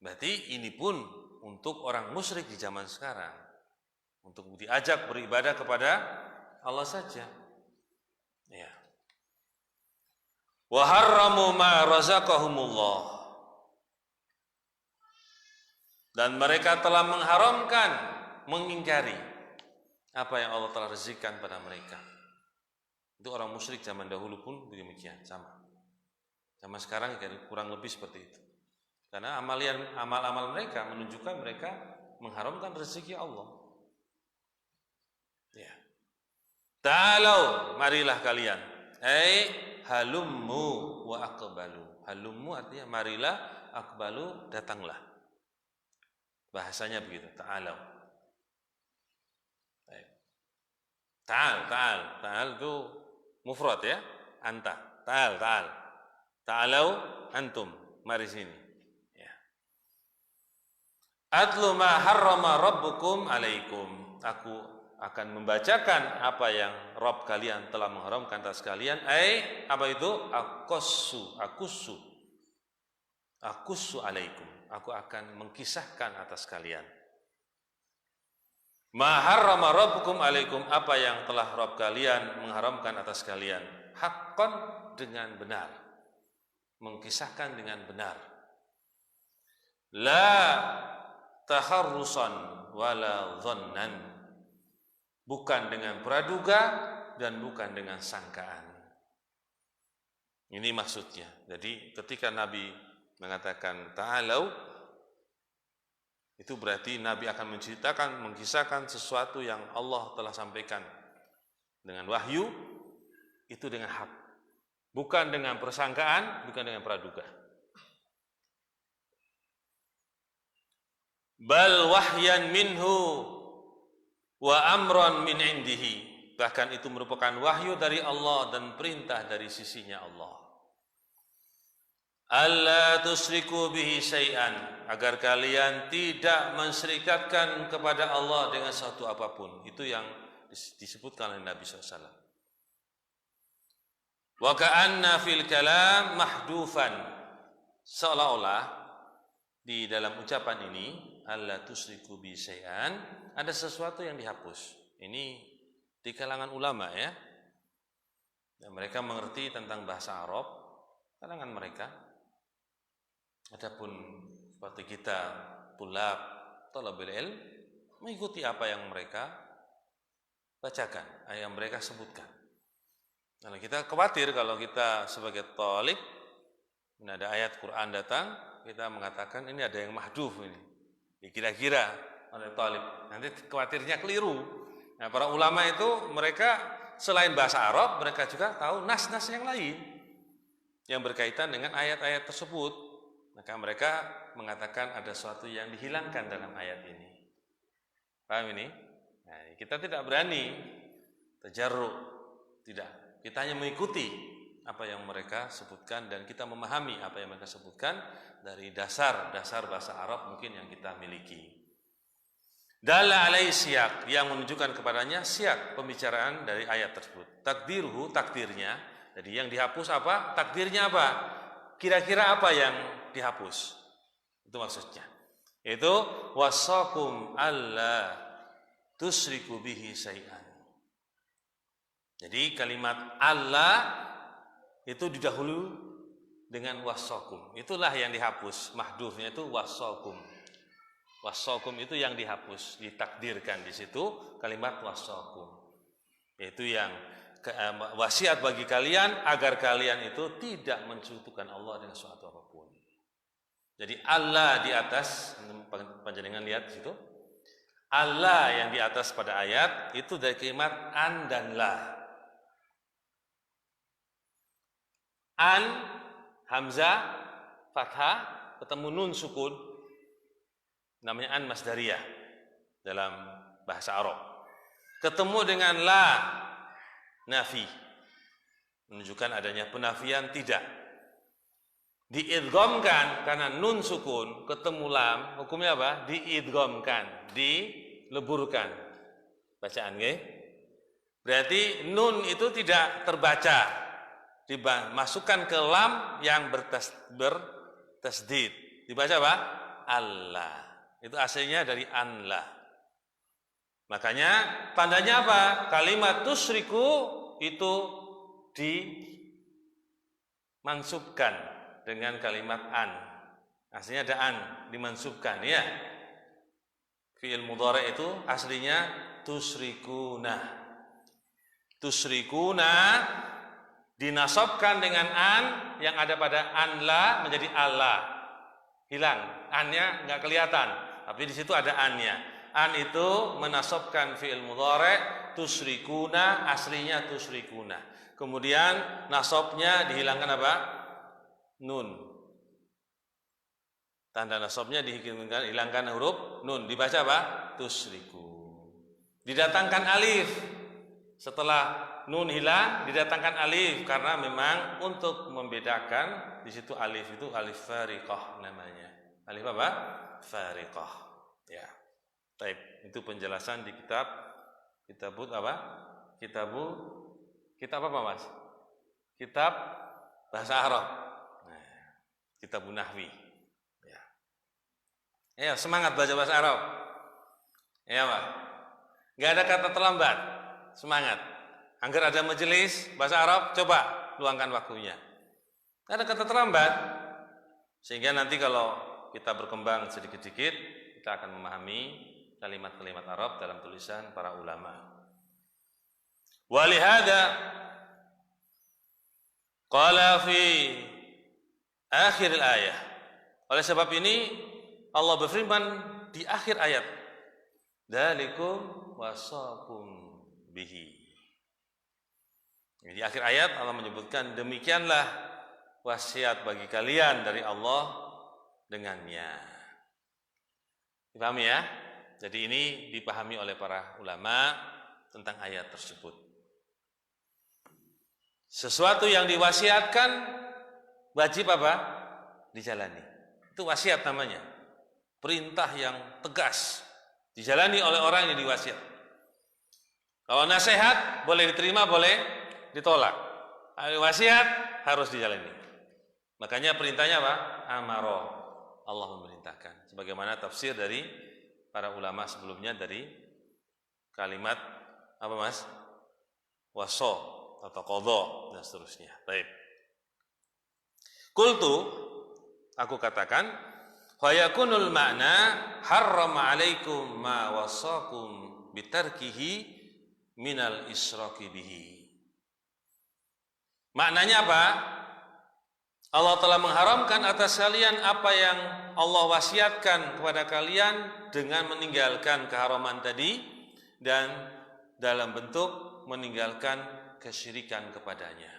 Berarti ini pun untuk orang musyrik di zaman sekarang, untuk diajak beribadah kepada Allah saja. Ya. Wa harramu ma razaqahumullah. Dan mereka telah mengharamkan, mengingkari apa yang Allah telah rezekikan pada mereka. Itu orang musyrik zaman dahulu pun demikian, sama. Zaman sekarang kurang lebih seperti itu. Karena amal-amal mereka menunjukkan mereka mengharamkan rezeki Allah. Ya. Ta'alau, marilah kalian. Halummu wa aqbalu. Halummu artinya marilah, aqbalu datanglah. Bahasanya begitu, ta'alau. Ta'al itu mufrad ya, anta. Ta'al. Ta'alau antum, mari sini. Ya. Atlu ma harrama rabbukum alaikum. Aku akan membacakan apa yang Rabb kalian telah mengharamkan atas kalian. Apa itu? Akussu alaikum. Aku akan mengkisahkan atas kalian. Ma harrama rabbukum alaikum, apa yang telah Rabb kalian mengharamkan atas kalian. Haqqan, dengan benar. Mengkisahkan dengan benar. La taharrusan wala dhannan. Bukan dengan praduga dan bukan dengan sangkaan. Ini maksudnya. Jadi ketika Nabi mengatakan ta'alau, itu berarti Nabi akan menceritakan, mengkisahkan sesuatu yang Allah telah sampaikan dengan wahyu, itu dengan hak, bukan dengan persangkaan, bukan dengan praduga. Bal wahyan minhu wa amran min indihi, bahkan itu merupakan wahyu dari Allah dan perintah dari sisinya Allah. Alla tusriku bihi syai'an, agar kalian tidak menserikatkan kepada Allah dengan suatu apapun. Itu yang disebutkan oleh Nabi SAW. Wa ka'anna fil kalam mahdufan, seolah-olah di dalam ucapan ini, alla tusriku bihi syai'an, ada sesuatu yang dihapus. Ini di kalangan ulama ya. Dan mereka mengerti tentang bahasa Arab, kalangan mereka. Adapun seperti kita talabul ilm, mengikuti apa yang mereka bacakan, yang mereka sebutkan. Nah, kita khawatir kalau kita sebagai talib, ini ada ayat Quran datang, kita mengatakan ini ada yang mahduf ini, dikira-kira oleh talib. Nanti khawatirnya keliru. Nah, para ulama itu mereka selain bahasa Arab, mereka juga tahu nas-nas yang lain yang berkaitan dengan ayat-ayat tersebut. Maka mereka mengatakan ada sesuatu yang dihilangkan dalam ayat ini. Paham ini? Nah, kita tidak berani tajarruk, tidak. Kita hanya mengikuti apa yang mereka sebutkan dan kita memahami apa yang mereka sebutkan dari dasar-dasar bahasa Arab mungkin yang kita miliki. Dalla alaihi siyak, yang menunjukkan kepadanya siyak pembicaraan dari ayat tersebut. Takdiruhu, takdirnya. Jadi yang dihapus apa? Takdirnya apa? Kira-kira apa yang dihapus? Itu maksudnya. Itu wasakum alla tusriku bihi syai'an. Jadi kalimat Allah itu didahului dengan wasakum. Itulah yang dihapus. Mahdhufnya itu wasakum. Wasakum itu yang dihapus, ditakdirkan di situ kalimat wasakum. Itu yang wasiat bagi kalian agar kalian itu tidak mensekutukan Allah dengan suatu apapun. Jadi Allah di atas, panjenengan lihat di situ. Allah yang di atas pada ayat itu dari kalimat an dan la. An, hamzah, fathah, ketemu nun sukun, namanya an masdariyah dalam bahasa Arab. Ketemu dengan la, nafi, menunjukkan adanya penafian tidak. diidghamkan karena nun sukun ketemu lam, hukumnya apa? Diidghamkan, dileburkan. Bacaan nggih. Berarti nun itu tidak terbaca, dimasukkan ke lam yang bertasdid. Dibaca apa? Allah. Itu aslinya dari anlah. Makanya tandanya apa? Kalimat tusyriku itu dimansubkan dengan kalimat an. Aslinya ada an, dimansubkan ya. Fi'il mudhari' itu aslinya tusyrikuna. Tusyrikuna dinasabkan dengan an yang ada pada anla menjadi Allah. Hilang, an-nya enggak kelihatan, tapi di situ ada an-nya. An itu menasabkan fi'il mudhari', tusyrikuna aslinya tusyrikuna. Kemudian nasabnya dihilangkan apa? Nun. Tanda nasabnya dihilangkan huruf nun. Dibaca apa? Tusyriku. Didatangkan alif. Setelah nun hilang, didatangkan alif karena memang untuk membedakan di situ alif itu alif fariqah namanya. Alif apa? Fariqah. Ya. Baik, itu penjelasan di kitab apa? Kitab apa Mas? Kitab bahasa Arab. Nah, kitab nahwi. Ya. Ayo semangat baca bahasa Arab. Ya, Pak. Enggak ada kata terlambat. Semangat. Angger ada majelis bahasa Arab, coba luangkan waktunya. Enggak ada kata terlambat. Sehingga nanti kalau kita berkembang sedikit-sedikit, kita akan memahami kalimat-kalimat Arab dalam tulisan para ulama. Walihada qala fi akhir ayat. Oleh sebab ini Allah berfirman di akhir ayat, dzalikum wasaqum bihi. Di akhir ayat Allah menyebutkan demikianlah wasiat bagi kalian dari Allah dengannya. Dipahami ya? Jadi ini dipahami oleh para ulama tentang ayat tersebut. Sesuatu yang diwasiatkan wajib apa? Dijalani. Itu wasiat namanya. Perintah yang tegas dijalani oleh orang yang diwasiat. Kalau nasihat boleh diterima, boleh ditolak. Wasiat harus dijalani. Makanya perintahnya apa? Amaro. Allah memerintahkan. Sebagaimana tafsir dari para ulama sebelumnya dari kalimat apa Mas? Waso atau qadha dan seterusnya. Baik. Qultu, aku katakan, fa yakunul ma'na harrama 'alaikum ma wasakum bitarkihi minal isyraki bihi. Maknanya apa? Allah telah mengharamkan atas kalian apa yang Allah wasiatkan kepada kalian dengan meninggalkan keharaman tadi dan dalam bentuk meninggalkan kesyirikan kepadanya.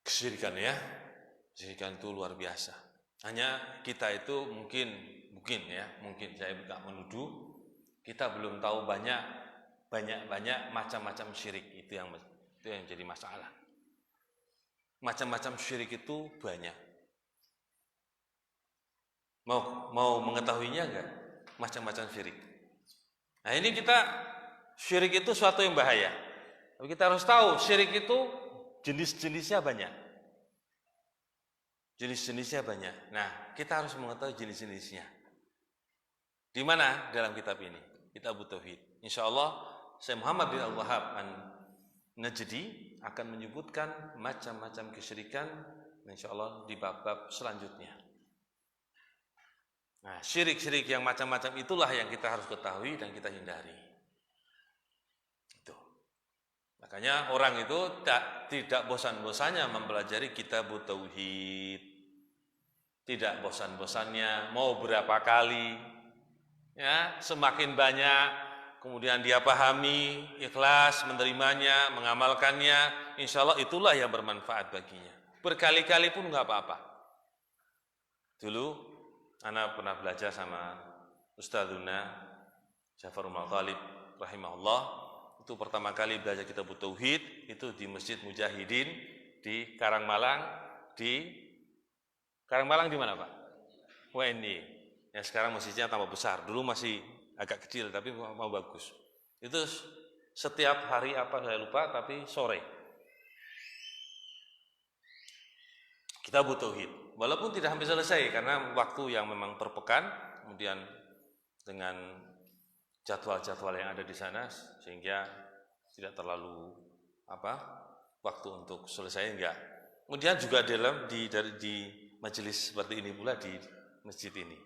Kesyirikan ya, kesyirikan itu luar biasa. Hanya kita itu mungkin saya tidak menuduh, kita belum tahu banyak macam-macam syirik itu yang jadi masalah. Macam-macam syirik itu banyak. Mau mengetahuinya enggak? Macam-macam syirik. Nah ini syirik itu suatu yang bahaya. Tapi kita harus tahu syirik itu jenis-jenisnya banyak. Jenis-jenisnya banyak. Nah, kita harus mengetahui jenis-jenisnya. Di mana dalam kitab ini? Kitab Tauhid. Insyaallah Syekh Muhammad bin Al-Wahhab An-Najdi akan menyebutkan macam-macam kesyirikan insyaallah di bab-bab selanjutnya. Nah, syirik-syirik yang macam-macam itulah yang kita harus ketahui dan kita hindari. Itu. Makanya orang itu tidak bosan-bosannya mempelajari kitab Tauhid. Tidak bosan-bosannya mau berapa kali, ya semakin banyak kemudian dia pahami, ikhlas menerimanya, mengamalkannya, insya Allah itulah yang bermanfaat baginya. Berkali-kali pun nggak apa-apa. Dulu Ana pernah belajar sama Ustadzuna Ja'far Talib rahimahullah. Itu pertama kali belajar kitab tauhid itu di Masjid Mujahidin di Karangmalang. Di Karangmalang di mana, Pak? WNI. Ya sekarang masjidnya tambah besar. Dulu masih agak kecil tapi mau bagus. Itu setiap hari apa saya lupa tapi sore. Kitab tauhid. Walaupun tidak hampir selesai karena waktu yang memang per pekan, kemudian dengan jadwal-jadwal yang ada di sana sehingga tidak terlalu waktu untuk selesai enggak. Kemudian juga di majelis seperti ini pula di masjid ini.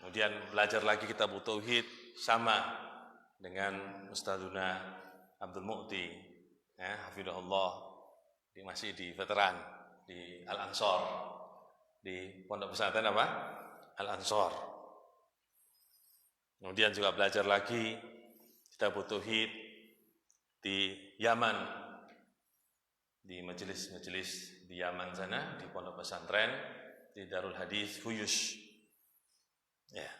Kemudian belajar lagi kitab tauhid sama dengan Ustadzuna Abdul Mu'ti, hafidhahullah, masih di veteran di Al-Ansor, di pondok pesantren Al-Ansor. Kemudian juga belajar lagi kitab tauhid di Yaman, di majelis-majelis di Yaman sana, di pondok pesantren di Darul Hadis Huyus. Ya.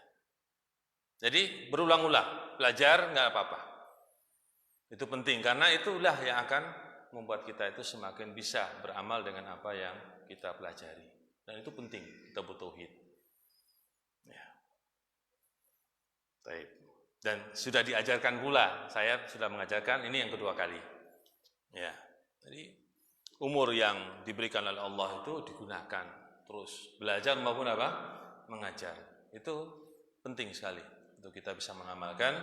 Jadi berulang-ulang belajar nggak apa-apa. Itu penting karena itulah yang akan membuat kita itu semakin bisa beramal dengan apa yang kita pelajari. Dan itu penting, kita tauhid. Ya. Baik. Dan sudah diajarkan pula, saya sudah mengajarkan ini yang kedua kali. Ya. Jadi umur yang diberikan oleh Allah itu digunakan terus belajar maupun mengajar. Itu penting sekali untuk kita bisa mengamalkan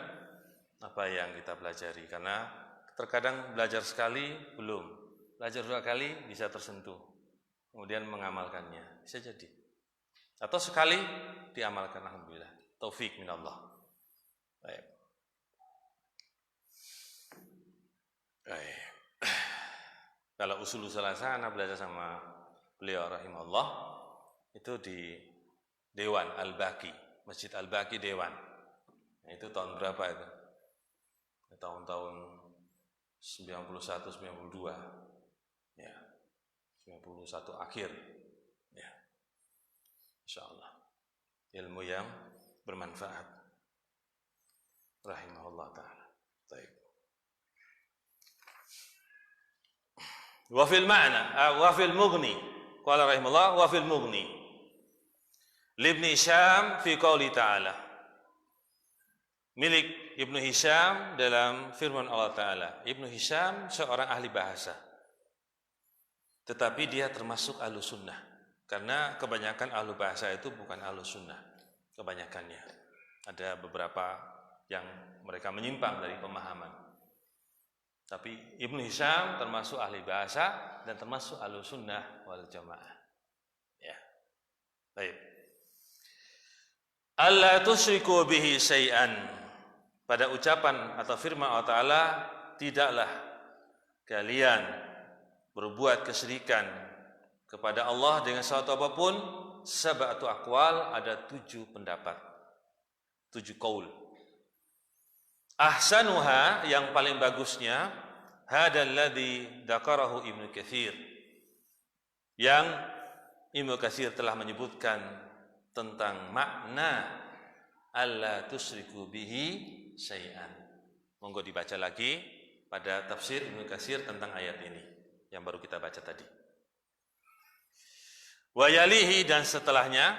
apa yang kita pelajari karena terkadang belajar sekali belum, belajar 2 kali bisa tersentuh, kemudian mengamalkannya bisa jadi, atau sekali diamalkan, alhamdulillah, taufik minallah. Baik. Baik. Kalau usul salasa, anak belajar sama beliau rahimahullah itu di Dewan Al-Baqi, Masjid Al-Baqi Dewan. Nah, itu tahun berapa itu? Tahun-tahun 91, 92, ya, 91 akhir, ya, insyaallah, ilmu yang bermanfaat, rahimahullah ta'ala. Baik. Wa fil ma'na, wa fil mughni, qala rahimahullah, wa fil mughni, libni Hisham fi qouli ta'ala, milik Ibnu Hisham dalam firman Allah Ta'ala. Ibnu Hisham seorang ahli bahasa, tetapi dia termasuk ahlu sunnah, karena kebanyakan ahlu bahasa itu bukan ahlu sunnah, kebanyakannya. Ada beberapa yang mereka menyimpang dari pemahaman. Tapi Ibnu Hisham termasuk ahli bahasa dan termasuk ahlu sunnah wal jamaah. Ya. Baik. Alla tusyriku bihi syai'an. Pada ucapan atau firman Allah Ta'ala, tidaklah kalian berbuat kesyirikan kepada Allah dengan suatu apapun. Sab'atu aqwal, ada 7 pendapat, 7 qaul. Ahsanuha, yang paling bagusnya, hadzal ladzi dzakarahu Ibnu Katsir, yang Ibnu Katsir telah menyebutkan tentang makna alla tusyriku bihi syai'an. Monggo dibaca lagi pada tafsir Ibnu Katsir tentang ayat ini yang baru kita baca tadi. Wa yalihi, dan setelahnya,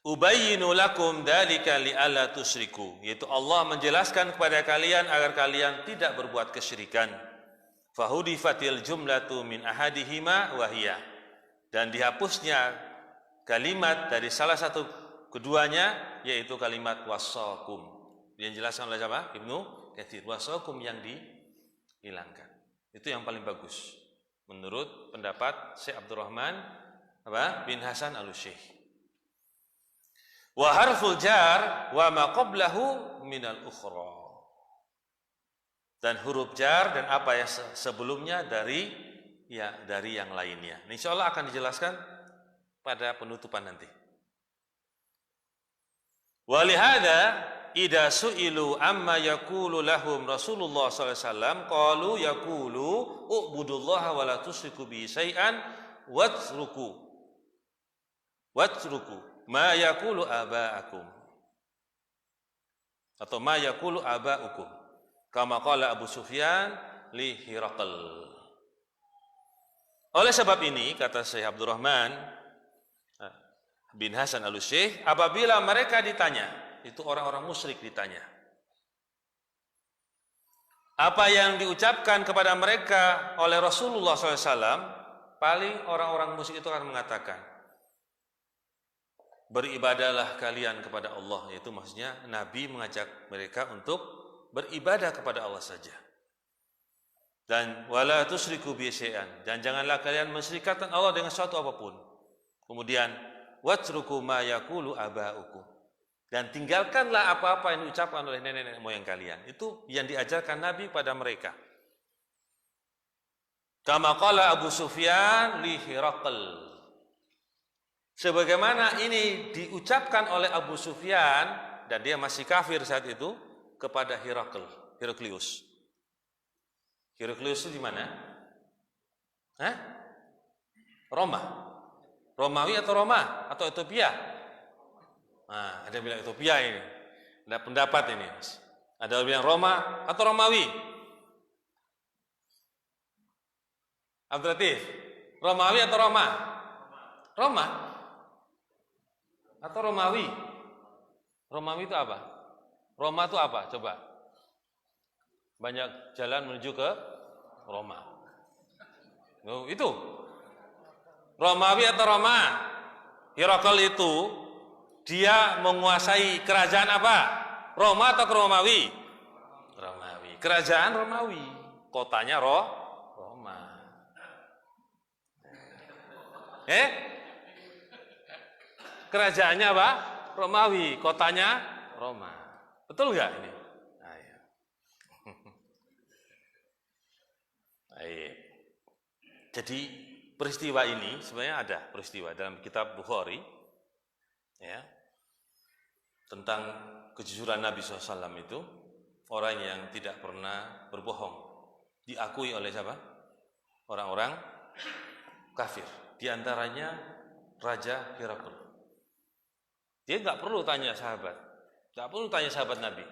ubayyinu lakum dzalika li alla tusyriku, yaitu Allah menjelaskan kepada kalian agar kalian tidak berbuat kesyirikan. Fahudifatil jumlatu min ahadihima wa hiya, dan dihapusnya kalimat dari salah satu keduanya, yaitu kalimat wasakum. Yang dijelaskan oleh siapa? Ibnu Katsir. Wasakum, yang dihilangkan. Itu yang paling bagus menurut pendapat Syekh Abdurrahman bin Hasan Al-Syekh. Wa harful jar wa ma qablahu minal ukhra, dan huruf jar dan apa yang sebelumnya dari yang lainnya. Insyaallah akan dijelaskan pada penutupan nanti. Walihada idza su'ilu amma yaqulu lahum Rasulullah sallallahu alaihi wasallam qalu yaqulu ubudullaha wa la tusyriku bihi syai'an watruku Watruku ma yaqulu aba'akum atau ma yaqulu aba'ukum kama qala Abu Sufyan li Hiraqal. Oleh sebab ini, kata Syekh Abdurrahman bin Hasan Al-Syekh, apabila mereka ditanya, itu orang-orang musyrik ditanya, apa yang diucapkan kepada mereka oleh Rasulullah SAW, paling orang-orang musyrik itu akan mengatakan, beribadahlah kalian kepada Allah, yaitu maksudnya Nabi mengajak mereka untuk beribadah kepada Allah saja. Dan wala tusyriku bi syai'an, dan janganlah kalian mensyirikatkan Allah dengan sesuatu apapun. Kemudian watruku ma yaqulu aba'ukum, dan tinggalkanlah apa-apa yang diucapkan oleh nenek-nenek moyang kalian. Itu yang diajarkan Nabi pada mereka. Kama qala Abu Sufyan li Hiraqal, sebagaimana ini diucapkan oleh Abu Sufyan, dan dia masih kafir saat itu, kepada Heraklius. Heraklius itu di mana? Roma. Romawi atau Roma atau Ethiopia? Nah, ada yang bilang Ethiopia ini. Ada pendapat ini, Mas. Ada yang bilang Roma atau Romawi? Abdul Latif, Romawi atau Roma? Roma atau Romawi? Romawi itu apa? Roma itu apa? Coba. Banyak jalan menuju ke Roma. Oh, itu. Romawi atau Roma? Herakl itu dia menguasai kerajaan apa? Roma atau Romawi? Romawi. Kerajaan Romawi. Kotanya Roma. Kerajaannya apa? Romawi. Kotanya Roma. Betul nggak ini? Ayo. Ayo. Jadi peristiwa ini sebenarnya ada peristiwa dalam kitab Bukhari, ya, tentang kejujuran Nabi SAW itu, orang yang tidak pernah berbohong, diakui oleh siapa? Orang-orang kafir, diantaranya Raja Herakl. Dia nggak perlu tanya sahabat, nggak perlu tanya sahabat Nabi,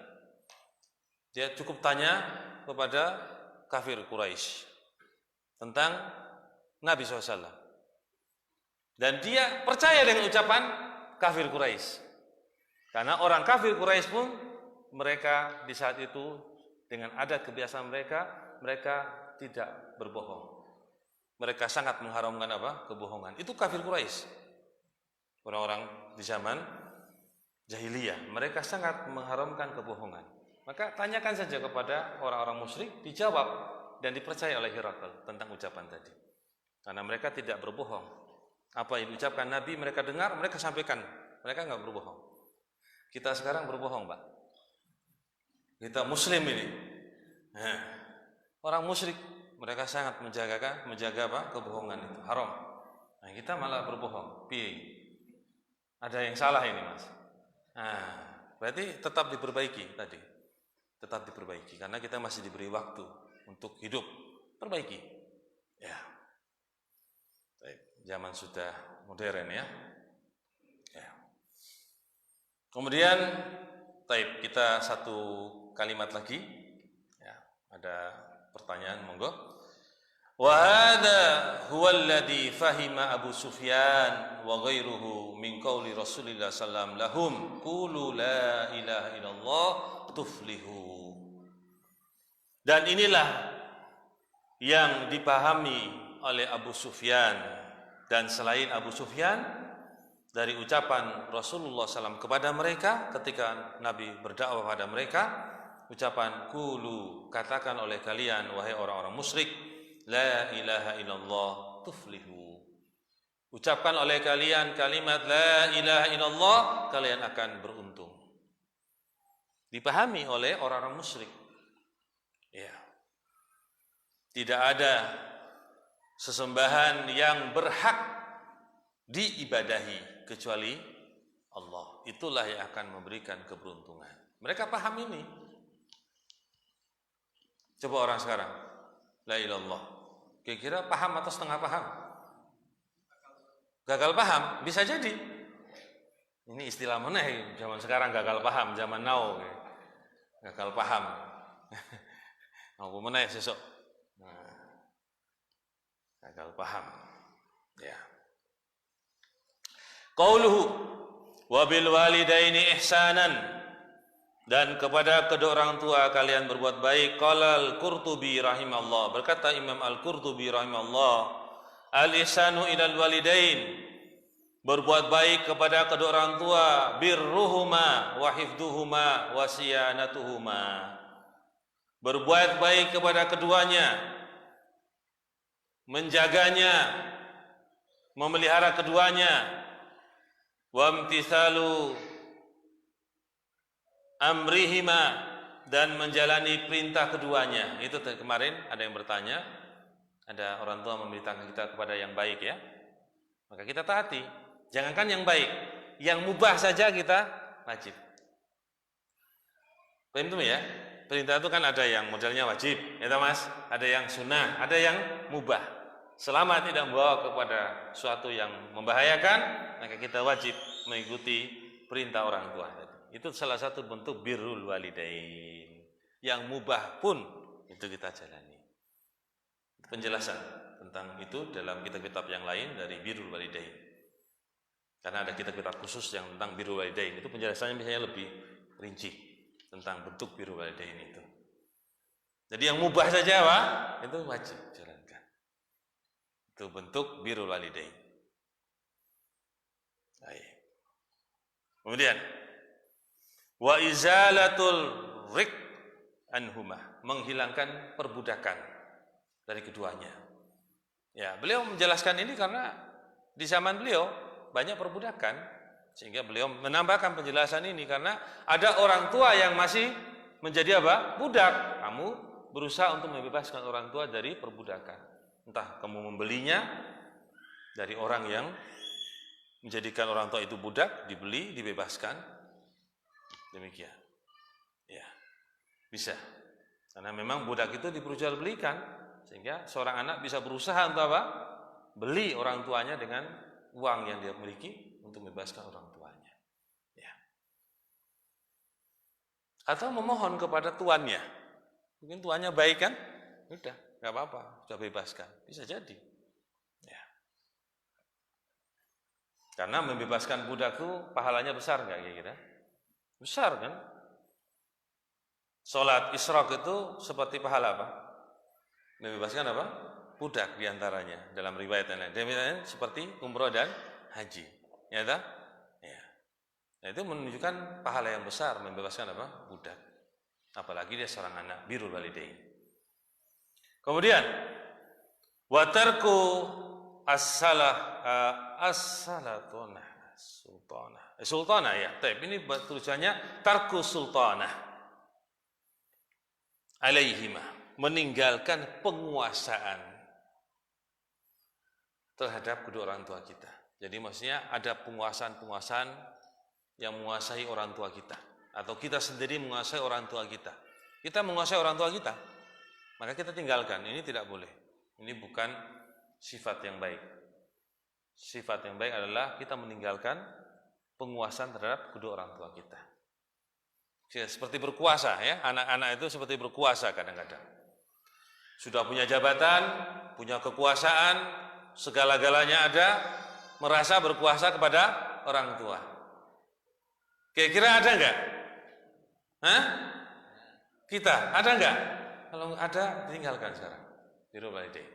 dia cukup tanya kepada kafir Quraisy tentang Nabi SAW. Dan dia percaya dengan ucapan kafir Quraisy. Karena orang kafir Quraisy pun, mereka di saat itu dengan adat kebiasaan mereka, mereka tidak berbohong. Mereka sangat mengharamkan apa? Kebohongan. Itu kafir Quraisy. Orang-orang di zaman jahiliyah, mereka sangat mengharamkan kebohongan. Maka tanyakan saja kepada orang-orang musyrik, dijawab dan dipercaya oleh Herakl tentang ucapan tadi. Karena mereka tidak berbohong. Apa yang diucapkan Nabi mereka dengar, mereka sampaikan. Mereka nggak berbohong. Kita sekarang berbohong, Pak. Kita Muslim ini. Nah, orang musyrik, mereka sangat menjaga apa? Kebohongan itu haram. Nah, kita malah berbohong. Ada yang salah ini, Mas. Nah, berarti tetap diperbaiki tadi. Tetap diperbaiki karena kita masih diberi waktu untuk hidup. Perbaiki. Ya. Zaman sudah modern, ya. Kemudian kita satu kalimat lagi, ya, ada pertanyaan, monggo. Wa hadza huwa alladhi fahima Abu Sufyan wa ghairuhu min qauli Rasulillah sallallahu lahum qulu la ilaha illallah tuflihu. Dan inilah yang dipahami oleh Abu Sufyan dan selain Abu Sufyan dari ucapan Rasulullah SAW kepada mereka ketika Nabi berdakwah pada mereka, ucapan qulu, katakan oleh kalian wahai orang-orang musyrik, la ilaha illallah tuflihu. Ucapkan oleh kalian kalimat la ilaha illallah, kalian akan beruntung. Dipahami oleh orang-orang musyrik. Ya. Tidak ada sesembahan yang berhak diibadahi kecuali Allah. Itulah yang akan memberikan keberuntungan. Mereka paham ini. Coba orang sekarang, la ilallah, kira-kira paham atau setengah paham? Gagal paham, bisa jadi. Ini istilah mana zaman sekarang gagal paham, zaman now gagal paham. Apa mana sesok? Nah, gagal paham. Ya. Qauluhu wa bil walidaini ihsanan, dan kepada kedua orang tua kalian berbuat baik. Qala al-Qurtubi rahimallah, berkata Imam Al-Qurtubi rahimallah, al-ihsanu ilal walidain, berbuat baik kepada kedua orang tua, birruhuma wa hifduhuma wa siyanatuhuma, berbuat baik kepada keduanya, menjaganya, memelihara keduanya, wa imtithalu amrihima, dan menjalani perintah keduanya. Itu kemarin ada yang bertanya, ada orang tua memerintahkan kita kepada yang baik ya, maka kita taati. Jangankan yang baik, yang mubah saja kita wajib. Paham itu ya? Perintah itu kan ada yang modelnya wajib, ya Mas, ada yang sunnah, ada yang mubah. Selama tidak membawa kepada suatu yang membahayakan, maka kita wajib mengikuti perintah orang tua. Itu salah satu bentuk birrul walidain. Yang mubah pun itu kita jalani. Penjelasan tentang itu dalam kitab-kitab yang lain dari birrul walidain. Karena ada kitab-kitab khusus yang tentang birrul walidain. Itu penjelasannya biasanya lebih rinci tentang bentuk birrul walidain itu. Jadi yang mubah saja Pak, itu wajib jalankan. Itu bentuk birrul walidain. Baik. Kemudian wa izalatul rik anhuma, menghilangkan perbudakan dari keduanya. Ya, beliau menjelaskan ini karena di zaman beliau banyak perbudakan, sehingga beliau menambahkan penjelasan ini karena ada orang tua yang masih menjadi apa? Budak. Kamu berusaha untuk membebaskan orang tua dari perbudakan. Entah kamu membelinya dari orang yang menjadikan orang tua itu budak, dibeli, dibebaskan. Demikian. Ya. Bisa. Karena memang budak itu diperjualbelikan, sehingga seorang anak bisa berusaha untuk apa? Beli orang tuanya dengan uang yang dia miliki untuk membebaskan orang tuanya. Ya. Atau memohon kepada tuannya. Mungkin tuannya baik kan? Udah, nggak apa-apa, sudah bebaskan. Bisa jadi. Ya. Karena membebaskan budak itu pahalanya besar nggak kira-kira? Besar kan? Sholat isyraq itu seperti pahala apa? Membebaskan apa? Budak diantaranya dalam riwayat yang lain. Demikian seperti umroh dan haji. Ya tak? Ya. Nah, itu menunjukkan pahala yang besar membebaskan apa? Budak. Apalagi dia seorang anak, birrul walidain. Kemudian wa tarku sultanah ya. Tapi ini tulisannya tarku sultanah alaihima, meninggalkan penguasaan terhadap kedua orang tua kita. Jadi maksudnya ada penguasaan-penguasaan yang menguasai orang tua kita, atau kita sendiri menguasai orang tua kita. Kita menguasai orang tua kita, maka kita tinggalkan. Ini tidak boleh. Ini bukan sifat yang baik. Sifat yang baik adalah kita meninggalkan penguasaan terhadap kedua orang tua kita. Seperti berkuasa ya, anak-anak itu seperti berkuasa kadang-kadang. Sudah punya jabatan, punya kekuasaan, segala-galanya ada, merasa berkuasa kepada orang tua. Kira-kira ada enggak? Hah? Kita, ada enggak? Kalau ada, tinggalkan sekarang. Birrul walidain.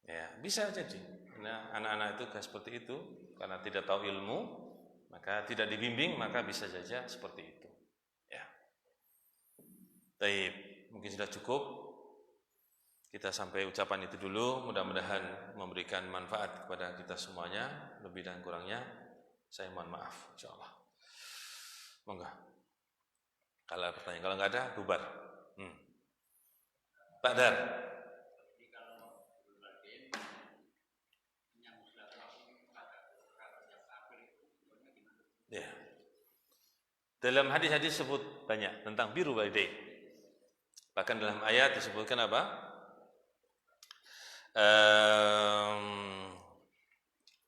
Ya, bisa jadi. Karena anak-anak itu seperti itu, karena tidak tahu ilmu, maka tidak dibimbing, maka bisa saja seperti itu. Ya. Baik, mungkin sudah cukup. Kita sampai ucapan itu dulu, mudah-mudahan memberikan manfaat kepada kita semuanya. Lebih dan kurangnya saya mohon maaf, insyaallah. Monggo. Kalau ada pertanyaan, kalau nggak ada bubar. Pak Dar. Ya. Dalam hadis-hadis sebut banyak tentang birrul walidain. Bahkan dalam ayat disebutkan apa?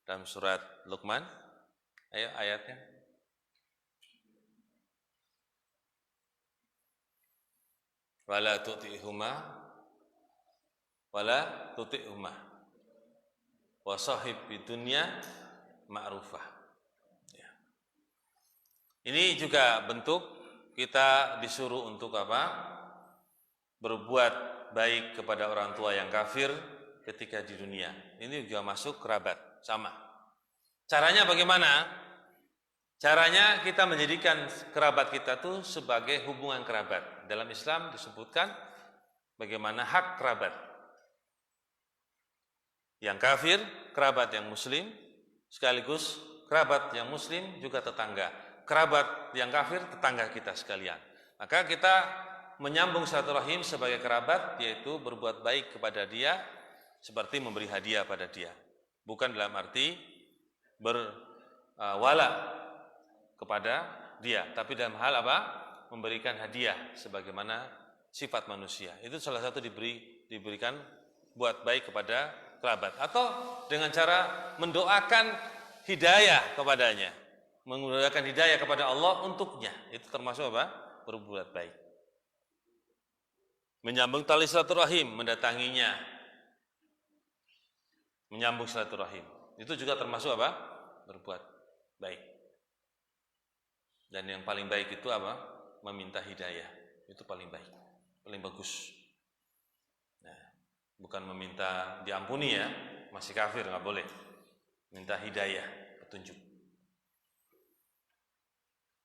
Dalam surat Luqman Ayo ayatnya. Wala tuti'huma wa sahib bidunya ma'rufah. Ya. Ini juga bentuk kita disuruh untuk apa? Berbuat baik kepada orang tua yang kafir ketika di dunia. Ini juga masuk kerabat, sama. Caranya bagaimana? Caranya kita menjadikan kerabat kita tuh sebagai hubungan kerabat. Dalam Islam disebutkan bagaimana hak kerabat. Yang kafir, kerabat yang muslim, sekaligus kerabat yang muslim juga tetangga. Kerabat yang kafir, tetangga kita sekalian. Maka kita menyambung silaturahim sebagai kerabat, yaitu berbuat baik kepada dia, seperti memberi hadiah pada dia. Bukan dalam arti berwala kepada dia, tapi dalam hal apa? Memberikan hadiah sebagaimana sifat manusia. Itu salah satu diberikan buat baik kepada kerabat, atau dengan cara mendoakan hidayah kepadanya, mendoakan hidayah kepada Allah untuknya. Itu termasuk apa? Berbuat baik. Menyambung tali silaturahim, mendatanginya, menyambung silaturahim. Itu juga termasuk apa? Berbuat baik. Dan yang paling baik itu apa? Meminta hidayah. Itu paling baik, paling bagus. Nah, bukan meminta diampuni ya, masih kafir, nggak boleh. Minta hidayah, petunjuk.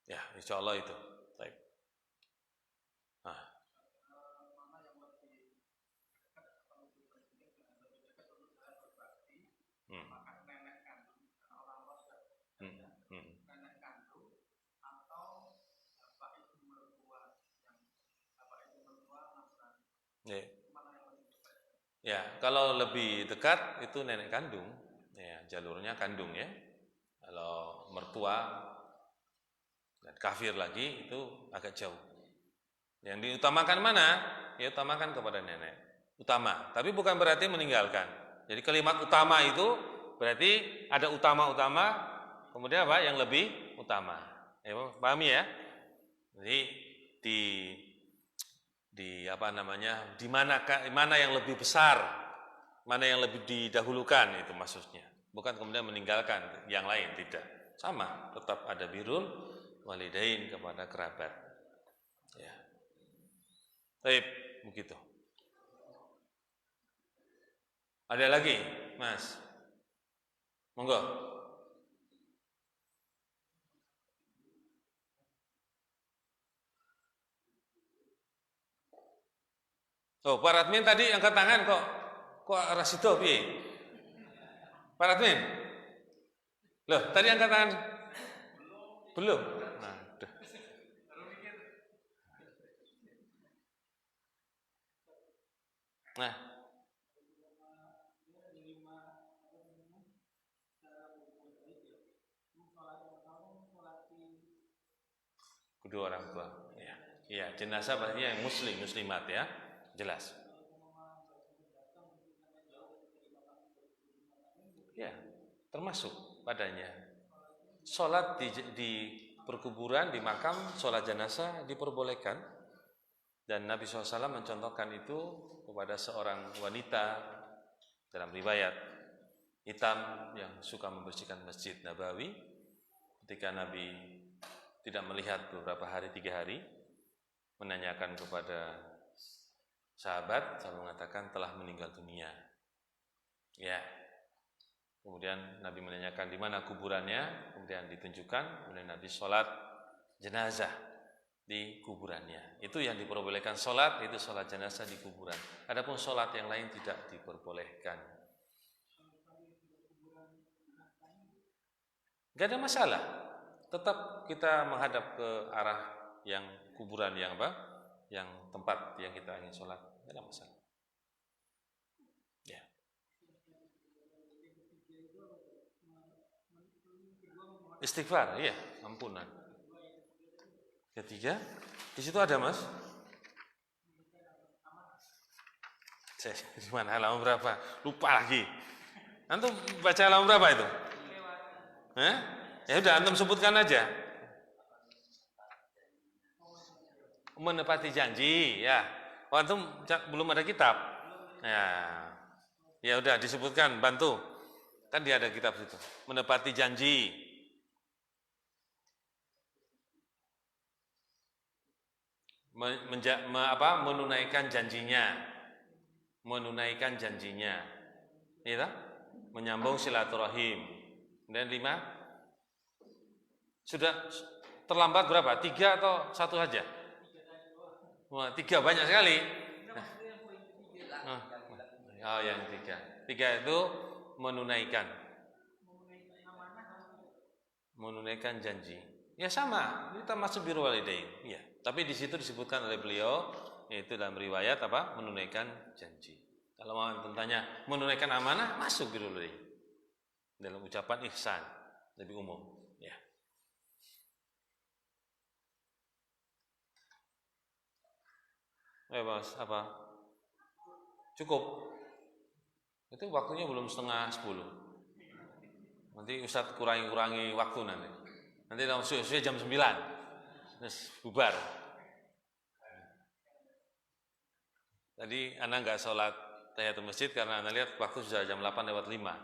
Ya, insya Allah itu. Baik. Nah. Ya, kalau lebih dekat itu nenek kandung, ya jalurnya kandung ya. Kalau mertua dan kafir lagi itu agak jauh. Yang diutamakan mana? Ya utamakan kepada nenek. Utama, tapi bukan berarti meninggalkan. Jadi kalimat utama itu berarti ada utama-utama, kemudian apa? Yang lebih utama. Ya, pahami ya? Jadi di apa namanya, di mana yang lebih besar, mana yang lebih didahulukan, itu maksudnya. Bukan kemudian meninggalkan yang lain, tidak. Sama, tetap ada birrul walidain kepada kerabat. Ya. Baik, begitu. Ada lagi, Mas? Monggo. Oh, Pak Radmin tadi angkat tangan kok Rasido piye? Pak Radmin? Loh, tadi angkat tangan? Belum. Aduh. Nah. Kedua orang tua. Ya. Iya, jenazah berarti yang muslimat ya. Jelas. Ya, termasuk padanya. Sholat di perkuburan, di makam, sholat jenazah diperbolehkan. Dan Nabi SAW mencontohkan itu kepada seorang wanita dalam riwayat hitam yang suka membersihkan Masjid Nabawi. Ketika Nabi tidak melihat beberapa hari, 3 hari, menanyakan kepada sahabat, selalu mengatakan telah meninggal dunia. Ya. Kemudian Nabi menanyakan di mana kuburannya, kemudian ditunjukkan, kemudian Nabi sholat jenazah di kuburannya. Itu yang diperbolehkan sholat, itu sholat jenazah di kuburan. Adapun sholat yang lain tidak diperbolehkan. Gak ada masalah. Tetap kita menghadap ke arah yang kuburan yang apa? Yang tempat yang kita ingin sholat, tidak ada masalah. Ya. Istighfar, iya, ampunan. Ketiga, di situ ada Mas. Di mana halaman berapa? Lupa lagi. Antum baca halaman berapa itu? Ya udah, antum sebutkan aja. Menepati janji, ya. Oh, antum belum ada kitab. Ya. Ya udah disebutkan, bantu. Kan dia ada kitab situ. Menepati janji. Menunaikan janjinya. Menunaikan janjinya. Iya, menyambung silaturahim. Dan 5, sudah terlambat berapa? 3 atau 1 saja? Wah, 3 banyak sekali. Oh, yang 3. 3 itu menunaikan janji. Ya sama, kita masuk birrul walidain. Ya, tapi di situ disebutkan oleh beliau, yaitu dalam riwayat menunaikan janji. Kalau mau tanya menunaikan amanah, masuk birrul walidain. Dalam ucapan ihsan, lebih umum. Ya. Mas, apa? Cukup. Itu waktunya belum 9:30. Nanti Ustadz kurangi waktu nanti. Nanti sesuai jam 9. Terus bubar. Tadi Ana nggak sholat tahiyatul masjid karena Ana lihat waktu sudah jam 8:05.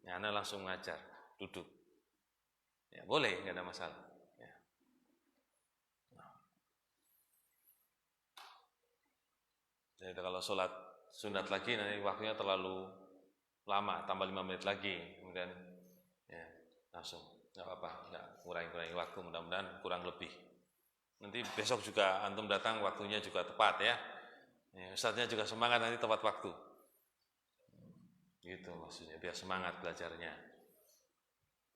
Ya, Ana langsung ngajar, duduk. Ya, boleh, nggak ada masalah. Ya. Jadi kalau sholat sunat lagi nanti waktunya terlalu lama, tambah 5 menit lagi, kemudian ya langsung, nggak apa-apa, nggak kurangi waktu, mudah-mudahan kurang lebih. Nanti besok juga antum datang waktunya juga tepat ya. Ustadznya juga semangat nanti tepat waktu. Gitu maksudnya, biar semangat belajarnya.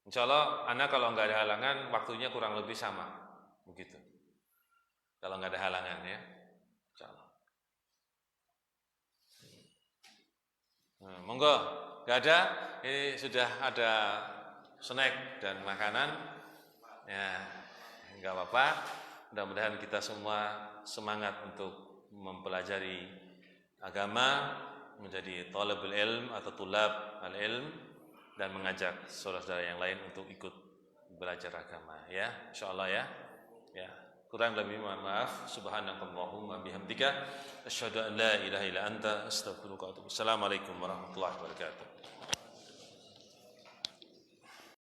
Insya Allah, anak kalau nggak ada halangan, waktunya kurang lebih sama, begitu. Kalau nggak ada halangan ya, insya Allah. Monggo, nggak ada, ini sudah ada snack dan makanan, ya nggak apa-apa. Mudah-mudahan kita semua semangat untuk mempelajari agama, menjadi talabul ilm atau tulab al-ilm, dan mengajak saudara-saudara yang lain untuk ikut belajar agama ya, insyaallah ya. Ya, kurang lebih mohon maaf. Subhanakallahumma bihamdika asyhadu an la ilaha illa anta astaghfiruka wa atubu ilaik. Assalamualaikum warahmatullahi wabarakatuh.